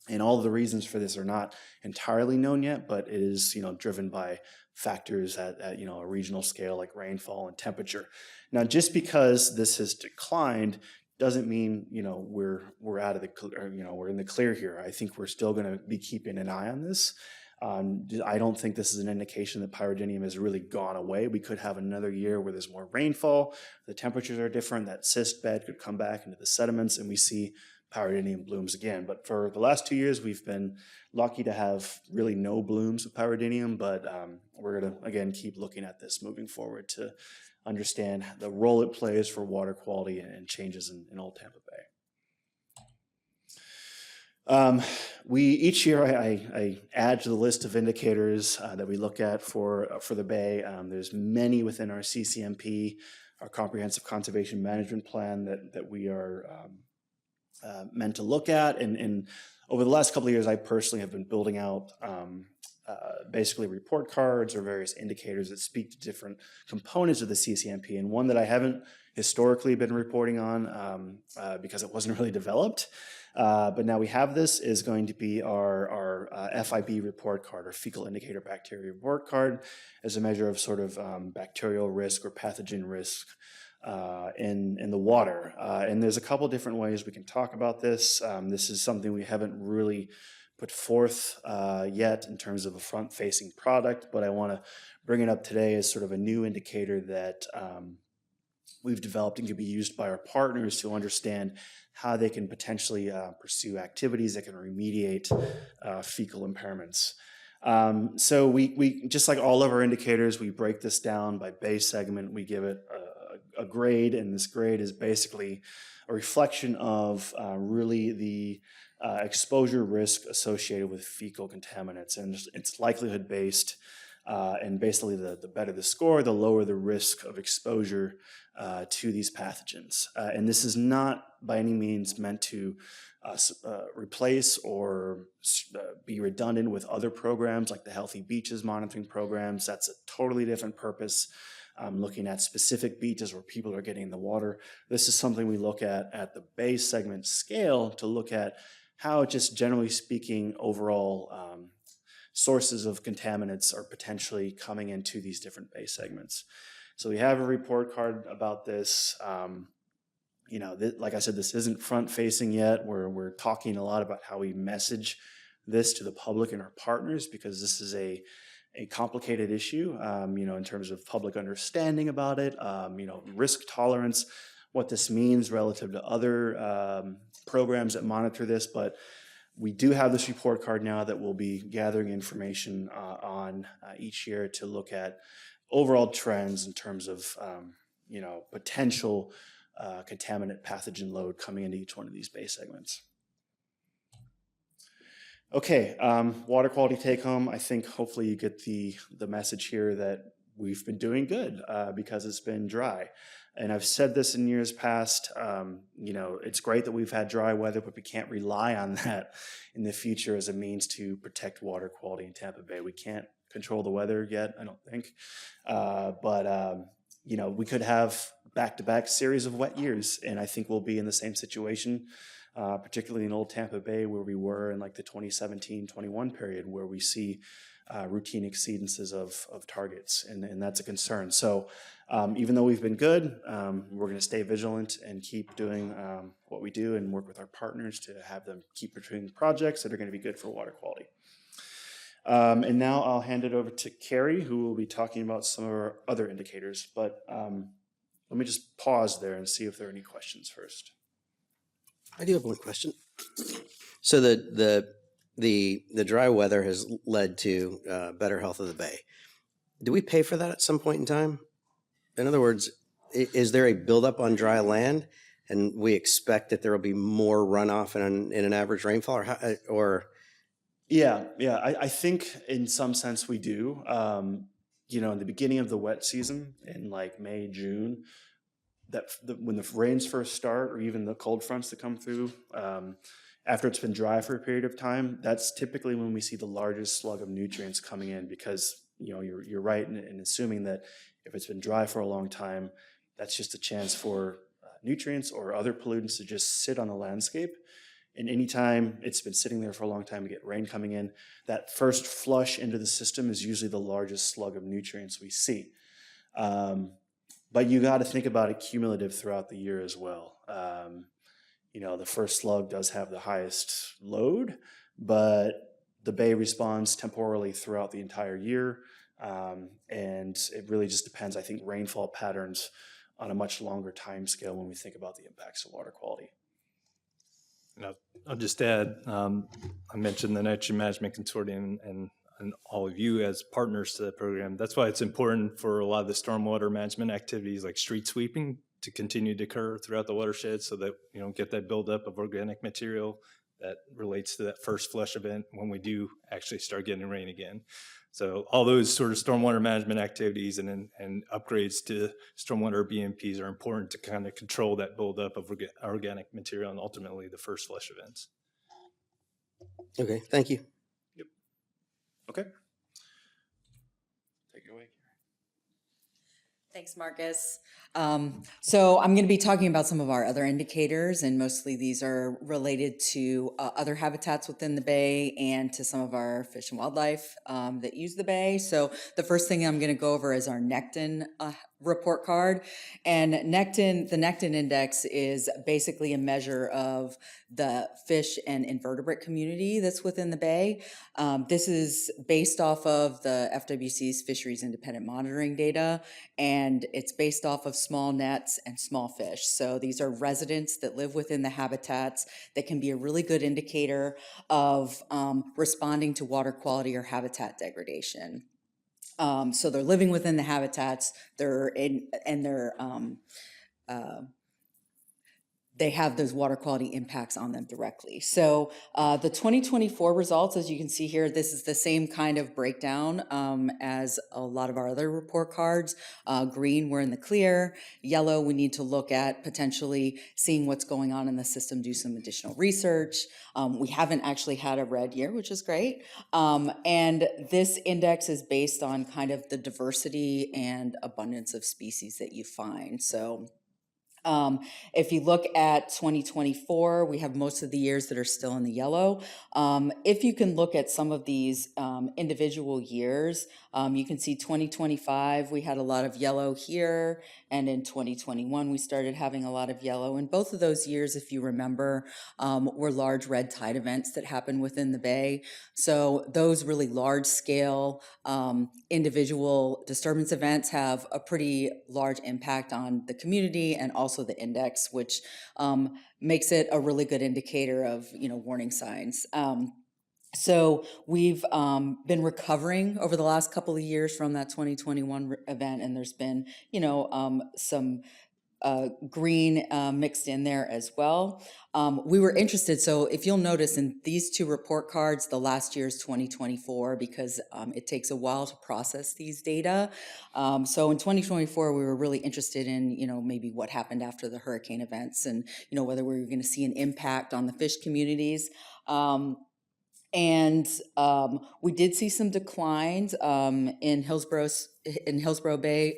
And all of the reasons for this are not entirely known yet, but it is driven by factors at a regional scale like rainfall and temperature. Now, just because this has declined doesn't mean we're out of we're in the clear here. I think we're still going to be keeping an eye on this. I don't think this is an indication that pyridinium has really gone away. We could have another year where there's more rainfall, the temperatures are different, that cyst bed could come back into the sediments, and we see pyridinium blooms again. But for the last 2 years, we've been lucky to have really no blooms of pyridinium, but we're going to, again, keep looking at this moving forward to understand the role it plays for water quality and changes in Old Tampa Bay. Each year I add to the list of indicators that we look at for the Bay. There's many within our CCMP, our Comprehensive Conservation Management Plan that we are meant to look at. And over the last couple of years, I personally have been building out basically report cards or various indicators that speak to different components of the CCMP. And one that I haven't historically been reporting on because it wasn't really developed. But now we have this is going to be our FIB report card, or fecal indicator bacteria report card, as a measure of sort of bacterial risk or pathogen risk in the water. And there's a couple different ways we can talk about this. This is something we haven't really put forth yet in terms of a front-facing product, but I want to bring it up today as sort of a new indicator that we've developed and can be used by our partners to understand how they can potentially pursue activities that can remediate fecal impairments. So we just like all of our indicators, we break this down by bay segment. We give it a grade, and this grade is basically a reflection of really the exposure risk associated with fecal contaminants, and it's likelihood based. And basically, the better the score, the lower the risk of exposure to these pathogens. And this is not by any means meant to replace or be redundant with other programs like the Healthy Beaches monitoring programs. That's a totally different purpose. Looking at specific beaches where people are getting in the water. This is something we look at the bay segment scale to look at how, just generally speaking, overall sources of contaminants are potentially coming into these different bay segments. So we have a report card about this. Like I said, this isn't front-facing yet. We're talking a lot about how we message this to the public and our partners, because this is a a complicated issue, in terms of public understanding about it, risk tolerance, what this means relative to other programs that monitor this. But we do have this report card now that we'll be gathering information on each year to look at overall trends in terms of, potential contaminant pathogen load coming into each one of these bay segments. Okay, water quality take home. I think hopefully you get the message here that we've been doing good because it's been dry. And I've said this in years past, it's great that we've had dry weather, but we can't rely on that in the future as a means to protect water quality in Tampa Bay. We can't control the weather yet, I don't think. But we could have back-to-back series of wet years, and I think we'll be in the same situation, particularly in Old Tampa Bay, where we were in like the 2017-21 period, where we see routine exceedances of targets, and that's a concern. So even though we've been good, we're going to stay vigilant and keep doing what we do and work with our partners to have them keep pursuing projects that are going to be good for water quality. And now I'll hand it over to Carrie, who will be talking about some of our other indicators. But let me just pause there and see if there are any questions first. I do have one question. So the dry weather has led to better health of the bay. Do we pay for that at some point in time? In other words, is there a buildup on dry land, and we expect that there will be more runoff in an average rainfall, or? Yeah. I think in some sense we do. In the beginning of the wet season, in like May, June, when the rains first start, or even the cold fronts that come through, after it's been dry for a period of time, that's typically when we see the largest slug of nutrients coming in, because you're right in assuming that if it's been dry for a long time, that's just a chance for nutrients or other pollutants to just sit on the landscape. And anytime it's been sitting there for a long time, we get rain coming in, that first flush into the system is usually the largest slug of nutrients we see. But you got to think about it cumulative throughout the year as well. The first slug does have the highest load, but the bay responds temporally throughout the entire year. And it really just depends, I think, rainfall patterns on a much longer time scale when we think about the impacts of water quality. I'll just add, I mentioned the Nitrogen Management Consortium and all of you as partners to the program. That's why it's important for a lot of the stormwater management activities like street sweeping to continue to occur throughout the watershed, so that you don't get that buildup of organic material that relates to that first flush event when we do actually start getting rain again. So all those sort of stormwater management activities and upgrades to stormwater BMPs are important to kind of control that buildup of organic material and ultimately the first flush events. Okay, thank you. Yep. Okay. Take it away. Thanks, Marcus. So I'm going to be talking about some of our other indicators, and mostly these are related to other habitats within the bay and to some of our fish and wildlife that use the bay. So the first thing I'm going to go over is our Nectin report card. And the Nectin index is basically a measure of the fish and invertebrate community that's within the bay. This is based off of the FWC's Fisheries Independent Monitoring data, and it's based off of small nets and small fish. So these are residents that live within the habitats that can be a really good indicator of responding to water quality or habitat degradation. So they're living within the habitats, they have those water quality impacts on them directly. So the 2024 results, as you can see here, this is the same kind of breakdown as a lot of our other report cards. Green, we're in the clear. Yellow, we need to look at potentially seeing what's going on in the system, do some additional research. We haven't actually had a red year, which is great. And this index is based on kind of the diversity and abundance of species that you find. So If you look at 2024, we have most of the years that are still in the yellow. If you can look at some of these individual years, you can see 2025, we had a lot of yellow here, and in 2021, we started having a lot of yellow. And both of those years, if you remember, were large red tide events that happened within the bay. So those really large scale individual disturbance events have a pretty large impact on the community and also the index, which makes it a really good indicator of, warning signs. So we've been recovering over the last couple of years from that 2021 event, and there's been, some green mixed in there as well. We were interested, so if you'll notice in these two report cards, the last year's 2024, because it takes a while to process these data. So in 2024, we were really interested in, maybe what happened after the hurricane events and, whether we were going to see an impact on the fish communities. And we did see some declines in Hillsborough Bay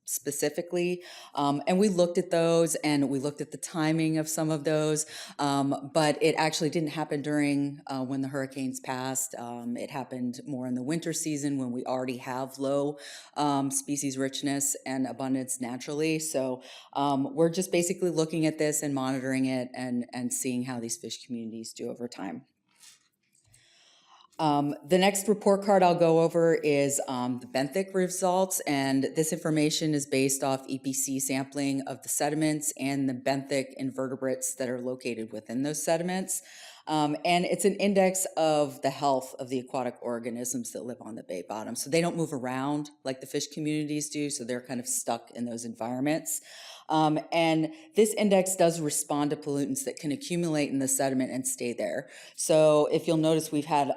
specifically. And we looked at those and we looked at the timing of some of those, but it actually didn't happen during when the hurricanes passed. It happened more in the winter season when we already have low species richness and abundance naturally. So we're just basically looking at this and monitoring it and seeing how these fish communities do over time. The next report card I'll go over is the benthic results, and this information is based off EPC sampling of the sediments and the benthic invertebrates that are located within those sediments. And it's an index of the health of the aquatic organisms that live on the bay bottom. So they don't move around like the fish communities do, so they're kind of stuck in those environments. And this index does respond to pollutants that can accumulate in the sediment and stay there. So if you'll notice, we've had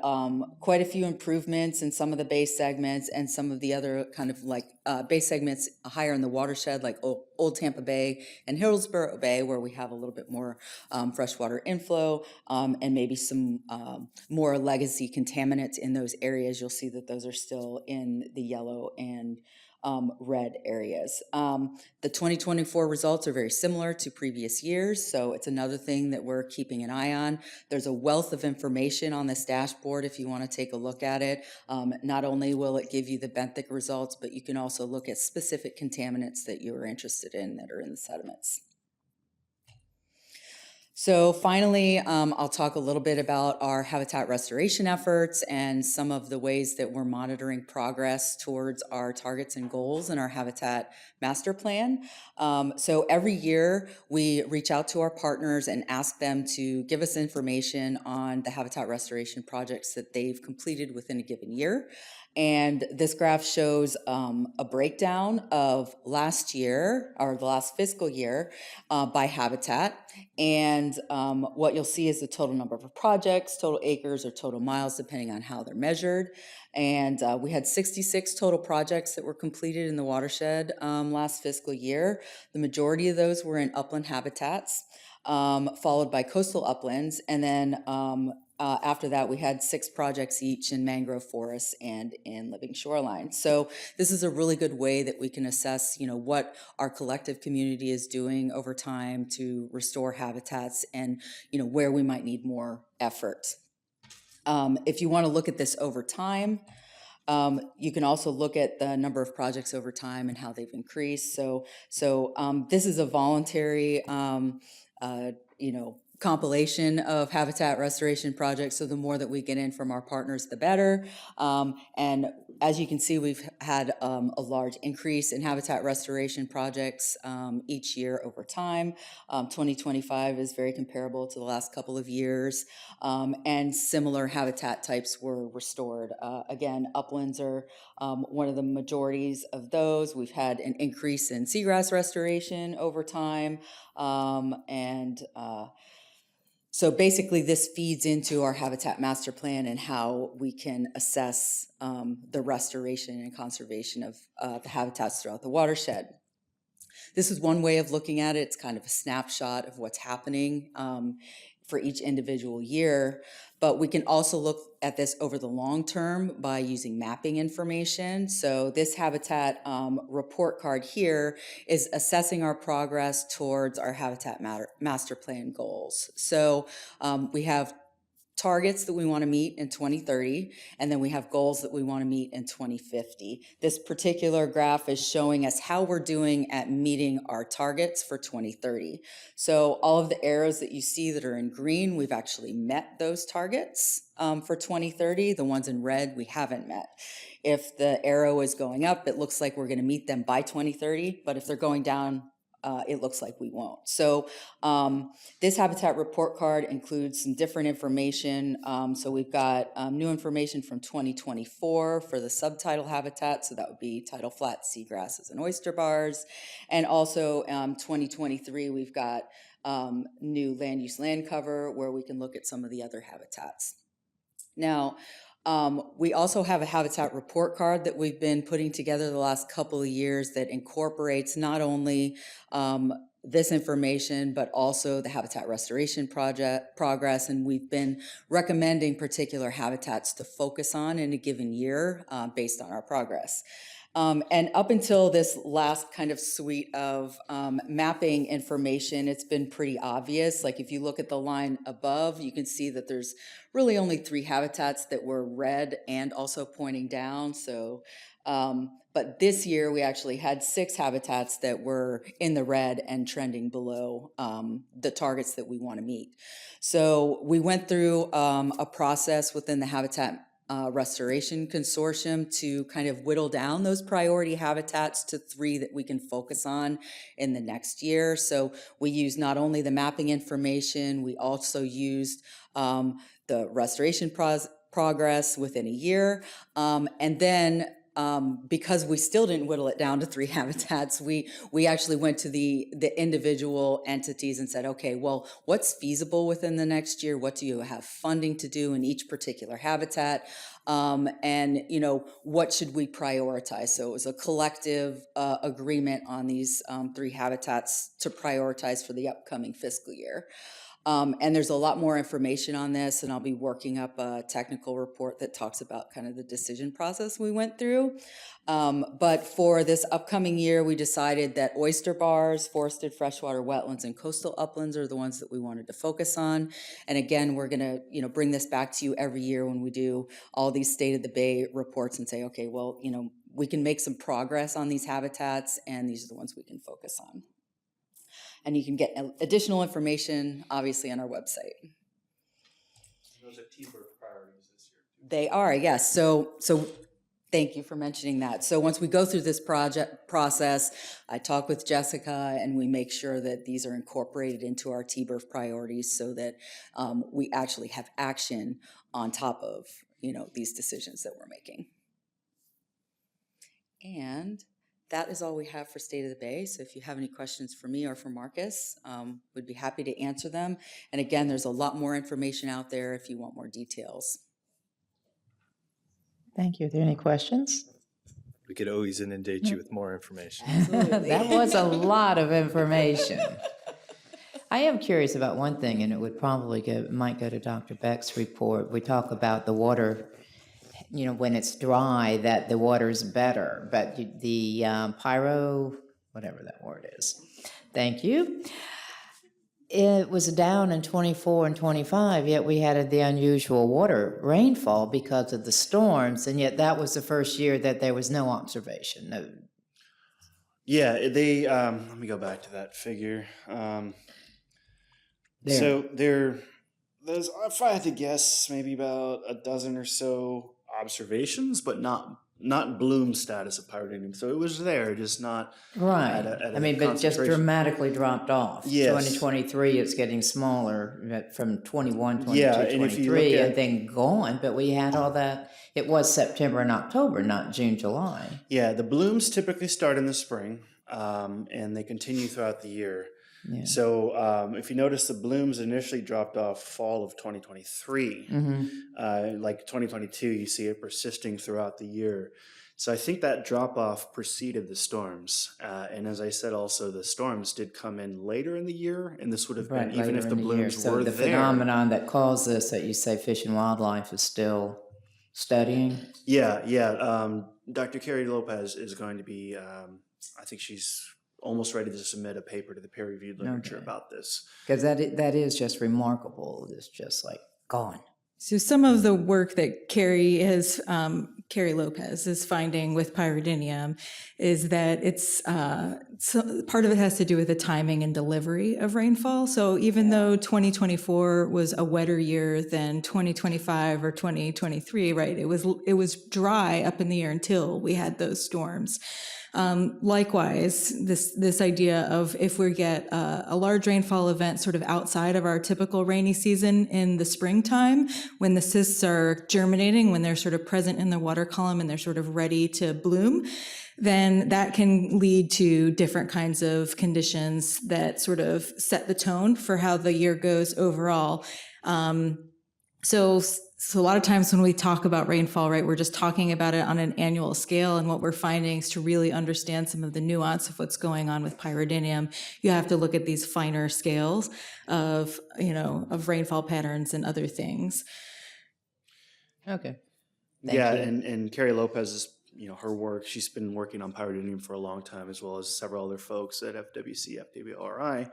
quite a few improvements in some of the bay segments and some of the other kind of like bay segments higher in the watershed, like Old Tampa Bay and Hillsborough Bay, where we have a little bit more freshwater inflow and maybe some more legacy contaminants in those areas. You'll see that those are still in the yellow and red areas. The 2024 results are very similar to previous years, so it's another thing that we're keeping an eye on. There's a wealth of information on this dashboard if you want to take a look at it. Not only will it give you the benthic results, but you can also look at specific contaminants that you are interested in that are in the sediments. So finally, I'll talk a little bit about our habitat restoration efforts and some of the ways that we're monitoring progress towards our targets and goals in our habitat master plan. So every year we reach out to our partners and ask them to give us information on the habitat restoration projects that they've completed within a given year. And this graph shows a breakdown of last year, or the last fiscal year, by habitat. And what you'll see is the total number of projects, total acres, or total miles, depending on how they're measured. And we had 66 total projects that were completed in the watershed last fiscal year. The majority of those were in upland habitats, followed by coastal uplands, and then after that, we had 6 projects each in mangrove forests and in living shoreline. So this is a really good way that we can assess, what our collective community is doing over time to restore habitats and, where we might need more effort. If you want to look at this over time, you can also look at the number of projects over time and how they've increased. So this is a voluntary, compilation of habitat restoration projects. So the more that we get in from our partners, the better. And as you can see, we've had a large increase in habitat restoration projects each year over time. 2025 is very comparable to the last couple of years. And similar habitat types were restored. Again, uplands are one of the majorities of those. We've had an increase in seagrass restoration over time. So basically this feeds into our habitat master plan and how we can assess the restoration and conservation of the habitats throughout the watershed. This is one way of looking at it. It's kind of a snapshot of what's happening for each individual year, but we can also look at this over the long term by using mapping information. So this habitat report card here is assessing our progress towards our Habitat Master Plan goals. So we have targets that we want to meet in 2030, and then we have goals that we want to meet in 2050. This particular graph is showing us how we're doing at meeting our targets for 2030. So all of the arrows that you see that are in green, we've actually met those targets for 2030. The ones in red, we haven't met. If the arrow is going up, it looks like we're going to meet them by 2030, but if they're going down, it looks like we won't. So this habitat report card includes some different information. So we've got new information from 2024 for the subtidal habitat. So that would be tidal flats, seagrasses, and oyster bars. And also 2023, we've got new land use land cover where we can look at some of the other habitats. Now, we also have a habitat report card that we've been putting together the last couple of years that incorporates not only this information, but also the habitat restoration project progress. And we've been recommending particular habitats to focus on in a given year based on our progress. And up until this last kind of suite of mapping information, it's been pretty obvious. Like if you look at the line above, you can see that there's really only 3 habitats that were red and also pointing down. So, but this year we actually had 6 habitats that were in the red and trending below the targets that we want to meet. So we went through a process within the Habitat Restoration Consortium to kind of whittle down those priority habitats to 3 that we can focus on in the next year. So we used not only the mapping information, we also used the restoration progress within a year. And then because we still didn't whittle it down to 3 habitats, we actually went to the individual entities and said, okay, well, what's feasible within the next year? What do you have funding to do in each particular habitat? And, you know, what should we prioritize? So it was a collective agreement on these 3 habitats to prioritize for the upcoming fiscal year. And there's a lot more information on this, and I'll be working up a technical report that talks about kind of the decision process we went through. But for this upcoming year, we decided that oyster bars, forested freshwater wetlands, and coastal uplands are the ones that we wanted to focus on. And again, we're gonna, you know, bring this back to you every year when we do all these State of the Bay reports and say, okay, well, you know, we can make some progress on these habitats, and these are the ones we can focus on. And you can get additional information, obviously, on our website. Those are TBER priorities this year. They are, yes. So thank you for mentioning that. So once we go through this process, I talk with Jessica, and we make sure that these are incorporated into our TBER priorities so that we actually have action on top of, you know, these decisions that we're making. And that is all we have for State of the Bay. So if you have any questions for me or for Marcus, we'd be happy to answer them. And again, there's a lot more information out there if you want more details. Thank you. Are there any questions? We could always inundate you with more information. That was a lot of information. I am curious about one thing, and it would probably might go to Dr. Beck's report. We talk about the water, you know, when it's dry, that the water's better, but the whatever that word is, thank you. It was down in 24 and 25, yet we had the unusual water rainfall because of the storms, and yet that was the first year that there was no observation. No. Yeah, they, let me go back to that figure. So there's, if I had to guess, maybe about a dozen or so observations, but not bloom status of pyrodinium. So it was there, just not right. At I mean, but it just dramatically dropped off. Yes. 2023, it's getting smaller from 21, 22, yeah, and 23, and then gone. But we had all that. It was September and October, not June, July. Yeah, the blooms typically start in the spring, and they continue throughout the year. Yeah. So if you notice, the blooms initially dropped off fall of 2023. Mm-hmm. Like 2022, you see it persisting throughout the year. So I think that drop off preceded the storms. And as I said, also the storms did come in later in the year, and this would have been even if the blooms So were the there. phenomenon that caused this, that you say Fish and Wildlife is still studying? Yeah. Dr. Carrie Lopez is going to be, I think she's almost ready to submit a paper to the peer-reviewed literature about this. Because that is just remarkable. It's just like gone. So some of the work that Carrie Lopez is finding with pyridinium is that it's part of it has to do with the timing and delivery of rainfall. So even though 2024 was a wetter year than 2025 or 2023, right? It was dry up in the year until we had those storms. Likewise, this idea of if we get a large rainfall event sort of outside of our typical rainy season in the springtime, when the cysts are germinating, when they're sort of present in the water column and they're sort of ready to bloom, then that can lead to different kinds of conditions that sort of set the tone for how the year goes overall. So a lot of times when we talk about rainfall, right, we're just talking about it on an annual scale. And what we're finding is to really understand some of the nuance of what's going on with pyridinium, you have to look at these finer scales of rainfall patterns and other things. Okay. Yeah, and Carrie Lopez is, her work, she's been working on pyridinium for a long time, as well as several other folks at FWC, FWRI.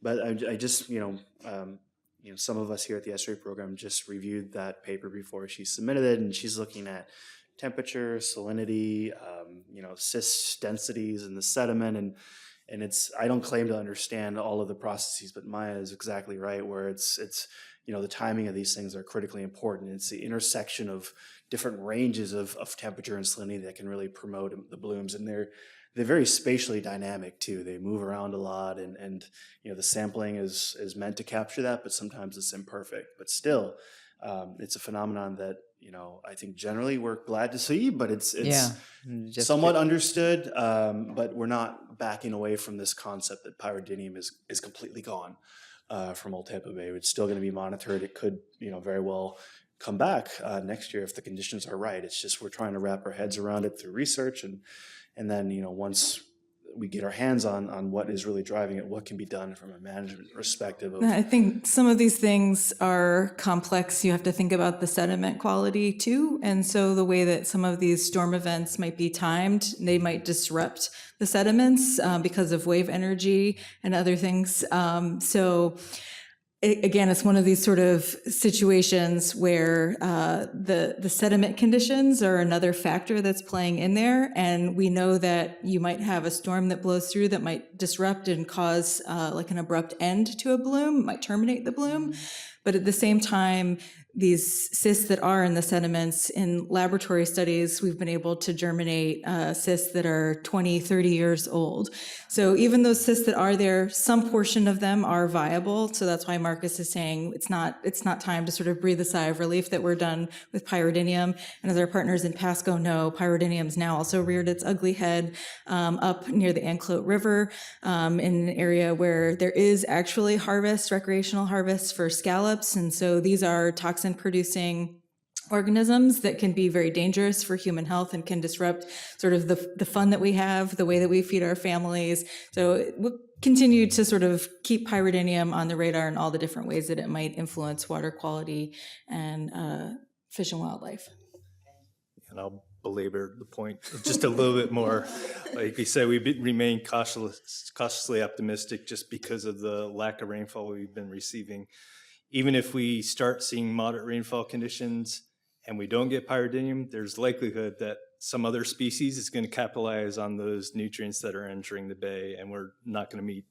But I just, some of us here at the SRA program just reviewed that paper before she submitted it, and she's looking at temperature, salinity, cyst densities in the sediment, and it's, I don't claim to understand all of the processes, but Maya is exactly right, where it's the timing of these things are critically important. It's the intersection of different ranges of temperature and salinity that can really promote the blooms, and they're very spatially dynamic too. They move around a lot, and the sampling is meant to capture that, but sometimes it's imperfect. But still, it's a phenomenon that I think generally we're glad to see, but it's somewhat understood. But we're not backing away from this concept that pyridinium is completely gone from Old Tampa Bay. It's still going to be monitored. It could very well come back next year if the conditions are right. It's just we're trying to wrap our heads around it through research, and then, once we get our hands on what is really driving it, what can be done from a management perspective. I think some of these things are complex. You have to think about the sediment quality too. And so the way that some of these storm events might be timed, they might disrupt the sediments because of wave energy and other things. Again, it's one of these sort of situations where the sediment conditions are another factor that's playing in there. And we know that you might have a storm that blows through that might disrupt and cause like an abrupt end to a bloom, might terminate the bloom. But at the same time, these cysts that are in the sediments, in laboratory studies, we've been able to germinate cysts that are 20, 30 years old. So even those cysts that are there, some portion of them are viable. So that's why Marcus is saying it's not time to sort of breathe a sigh of relief that we're done with pyridinium. And as our partners in Pasco know, pyridinium's now also reared its ugly head up near the Anclote River in an area where there is actually recreational harvest for scallops. And so these are toxin-producing organisms that can be very dangerous for human health and can disrupt sort of the fun that we have, the way that we feed our families. So we'll continue to sort of keep pyridinium on the radar in all the different ways that it might influence water quality and fish and wildlife. And I'll belabor the point just a little bit more. Like we said, we remain cautiously optimistic just because of the lack of rainfall we've been receiving. Even if we start seeing moderate rainfall conditions and we don't get pyridinium, there's likelihood that some other species is going to capitalize on those nutrients that are entering the bay, and we're not going to meet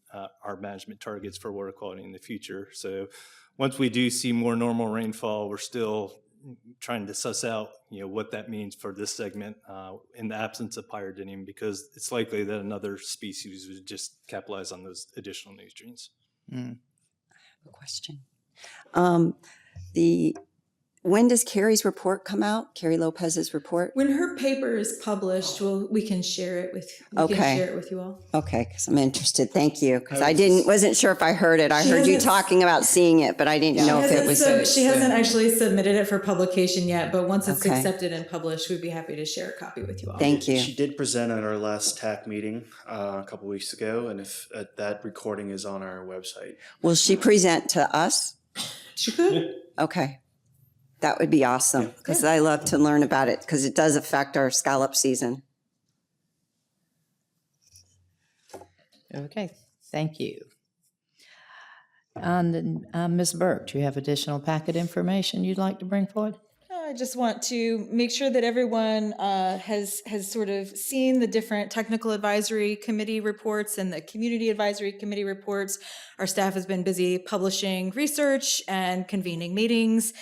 our management targets for water quality in the future. So once we do see more normal rainfall, we're still trying to suss out what that means for this segment in the absence of pyridinium, because it's likely that another species would just capitalize on those additional nutrients. I have a question. when does Carrie's report come out? Carrie Lopez's report? When her paper is published, we can share it with you all. Okay, because I'm interested. Thank you. Because wasn't sure if I heard it. I heard you talking about seeing it, but I didn't know if it was. She hasn't actually submitted it for publication yet, but once it's Okay. accepted and published, we'd be happy to share a copy with you all. Thank you. She did present at our last TAC meeting a couple weeks ago, and if that recording is on our website. Will she present to us? She could. Okay. That would be awesome, because I love to learn about it, because it does affect our scallop season. Okay, thank you. And then, Ms. Burke, do you have additional packet information you'd like to bring forward? I just want to make sure that everyone has sort of seen the different technical advisory committee reports and the community advisory committee reports. Our staff has been busy publishing research and convening meetings,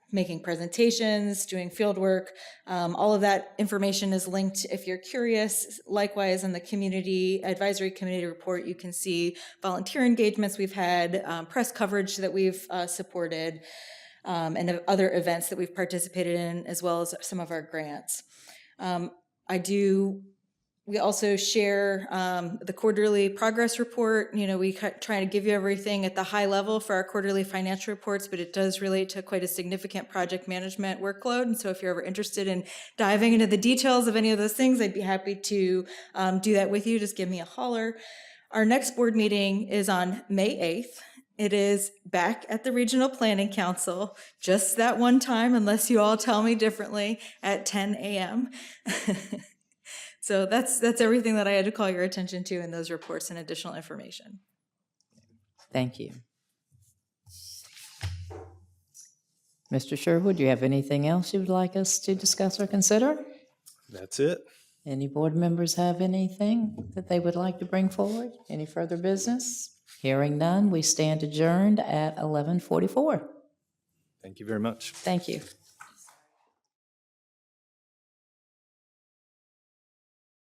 making presentations, doing field work. All of that information is linked if you're curious. Likewise, in the community advisory committee report, you can see volunteer engagements we've had, press coverage that we've supported, and other events that we've participated in, as well as some of our grants. We also share the quarterly progress report. You know, we try to give you everything at the high level for our quarterly financial reports, but it does relate to quite a significant project management workload. And so if you're ever interested in diving into the details of any of those things, I'd be happy to do that with you. Just give me a holler. Our next board meeting is on May 8th. It is back at the Regional Planning Council, just that one time, unless you all tell me differently, at 10 a.m. So that's everything that I had to call your attention to in those reports and additional information. Thank you. Mr. Sherwood, do you have anything else you would like us to discuss or consider? That's it. Any board members have anything that they would like to bring forward? Any further business? Hearing none, we stand adjourned at 11:44. Thank you very much. Thank you.